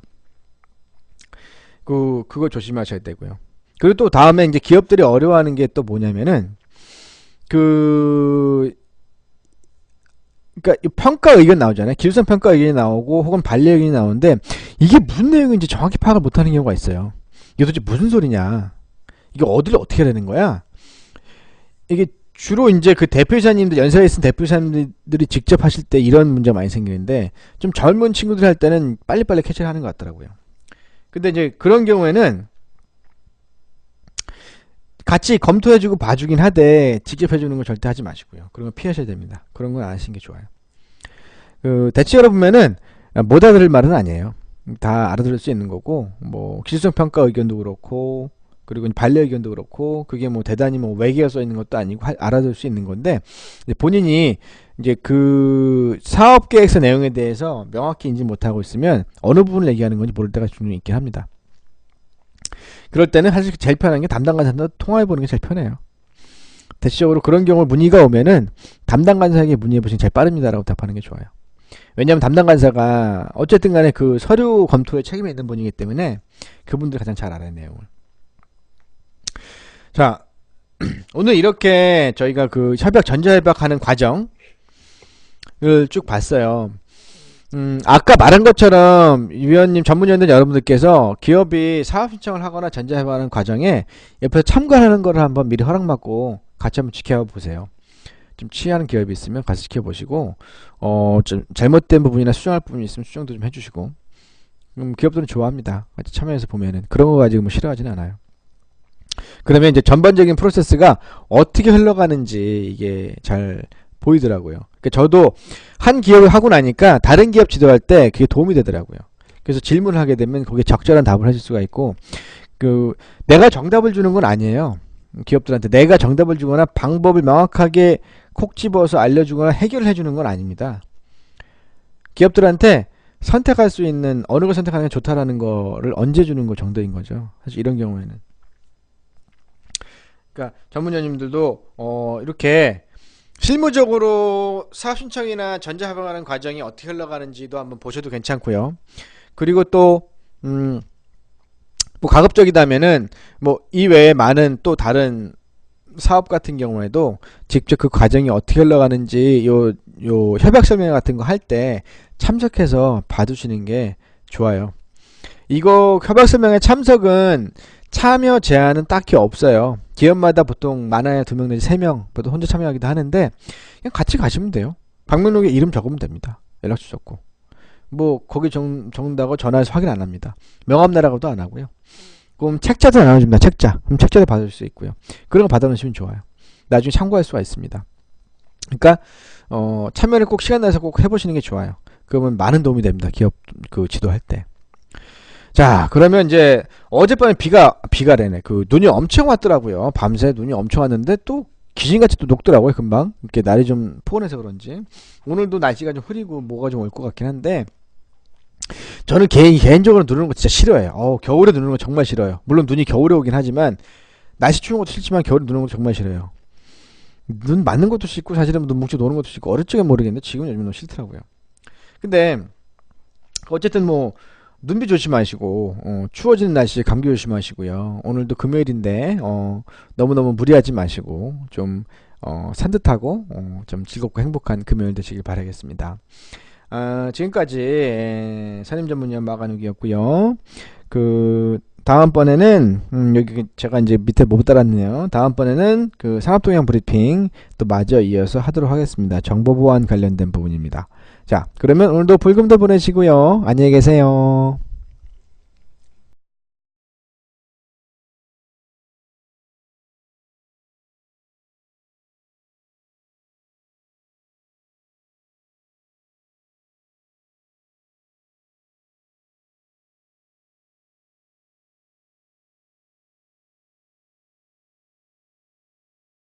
그거 조심하셔야 되고요. 그리고 또 다음에 이제 기업들이 어려워하는 게 또 뭐냐면은 그러니까 평가 의견 나오잖아요. 기술성 평가 의견이 나오고 혹은 반려 의견이 나오는데 이게 무슨 내용인지 정확히 파악을 못하는 경우가 있어요. 이게 도대체 무슨 소리냐? 이게 어디를 어떻게 해야 되는 거야? 이게 주로 이제 그 대표이사님들, 연세에 있은 대표이사님들이 직접 하실 때 이런 문제가 많이 생기는데 좀 젊은 친구들이 할 때는 빨리빨리 캐치를 하는 것 같더라고요. 근데 이제 그런 경우에는 같이 검토해주고 봐주긴 하되 직접 해주는 걸 절대 하지 마시고요. 그런 거 피하셔야 됩니다. 그런 건 안 하시는 게 좋아요. 대체로 보면은 못 알아들을 말은 아니에요. 다 알아들을 수 있는 거고 뭐 기술성 평가 의견도 그렇고 그리고 반려 의견도 그렇고 그게 뭐 대단히 뭐 외계어 써 있는 것도 아니고 알아들을 수 있는 건데 본인이 이제 그 사업 계획서 내용에 대해서 명확히 인지 못하고 있으면 어느 부분을 얘기하는 건지 모를 때가 종종 있긴 합니다. 그럴 때는 사실 제일 편한 게 담당 간사한테 통화해 보는 게 제일 편해요. 대체적으로 그런 경우 문의가 오면은 담당 간사에게 문의해 보시면 제일 빠릅니다라고 답하는 게 좋아요. 왜냐하면 담당 간사가 어쨌든 간에 그 서류 검토에 책임이 있는 분이기 때문에 그분들 가장 잘 알아요, 내용을. 자, 오늘 이렇게 저희가 그 전자협약 하는 과정을 쭉 봤어요. 아까 말한 것처럼 위원님, 전문위원들 여러분들께서 기업이 사업 신청을 하거나 전자협약하는 과정에 옆에서 참관하는 거를 한번 미리 허락받고 같이 한번 지켜보세요. 좀 취하는 기업이 있으면 가서 지켜보시고 좀 잘못된 부분이나 수정할 부분이 있으면 수정도 좀 해주시고 기업들은 좋아합니다. 같이 참여해서 보면은 그런 거 가지고 뭐 싫어하지는 않아요. 그러면 이제 전반적인 프로세스가 어떻게 흘러가는지 이게 잘 보이더라고요. 그러니까 저도 한 기업을 하고 나니까 다른 기업 지도할 때 그게 도움이 되더라고요. 그래서 질문을 하게 되면 거기에 적절한 답을 해줄 수가 있고 내가 정답을 주는 건 아니에요. 기업들한테 내가 정답을 주거나 방법을 명확하게 콕 집어서 알려주거나 해결을 해주는 건 아닙니다. 기업들한테 선택할 수 있는 어느 걸 선택하는 게 좋다라는 거를 언제 주는 거 정도인 거죠. 사실 이런 경우에는. 그러니까 전문위원님들도 이렇게 실무적으로 사업 신청이나 전자합병하는 과정이 어떻게 흘러가는지도 한번 보셔도 괜찮고요. 그리고 또 뭐 가급적이다면은 뭐 이외에 많은 또 다른 사업 같은 경우에도 직접 그 과정이 어떻게 흘러가는지 요 협약 설명 같은 거 할 때 참석해서 봐두시는 게 좋아요. 이거 협약 설명회 참석은 참여 제한은 딱히 없어요. 기업마다 보통 많아야 2명 내지 3명, 보통 혼자 참여하기도 하는데 그냥 같이 가시면 돼요. 방문록에 이름 적으면 됩니다. 연락처 적고. 뭐 거기 적는다고 전화해서 확인 안 합니다. 명함 내라고도 안 하고요. 그럼 책자도 나눠줍니다. 책자. 그럼 책자도 받을 수 있고요. 그런 거 받아놓으시면 좋아요. 나중에 참고할 수가 있습니다. 그러니까 참여를 꼭 시간 내서 꼭 해보시는 게 좋아요. 그러면 많은 도움이 됩니다. 기업 지도할 때. 자, 그러면 이제 어젯밤에 비가래네. 눈이 엄청 왔더라고요. 밤새 눈이 엄청 왔는데 또 기진같이 또 녹더라고요. 금방. 이렇게 날이 좀 포근해서 그런지. 오늘도 날씨가 좀 흐리고 뭐가 좀 올 것 같긴 한데 저는 개인적으로 눈 오는 거 진짜 싫어해요. 겨울에 눈 오는 거 정말 싫어요. 물론 눈이 겨울에 오긴 하지만 날씨 추운 것도 싫지만 겨울에 눈 오는 것도 정말 싫어요. 눈 맞는 것도 싫고 사실은 눈 뭉쳐 노는 것도 싫고 어릴 적엔 모르겠는데 지금 요즘 너무 싫더라고요. 근데 어쨌든 뭐 눈비 조심하시고 추워지는 날씨에 감기 조심하시고요. 오늘도 금요일인데 너무너무 무리하지 마시고 좀 산뜻하고 좀 즐겁고 행복한 금요일 되시길 바라겠습니다. 지금까지 산림전문위원 마간욱이었고요. 다음번에는 여기 제가 이제 밑에 못 달았네요. 다음번에는 산업동향 브리핑 또 마저 이어서 하도록 하겠습니다. 정보보안 관련된 부분입니다. 자, 그러면 오늘도 불금도 보내시고요. 안녕히 계세요.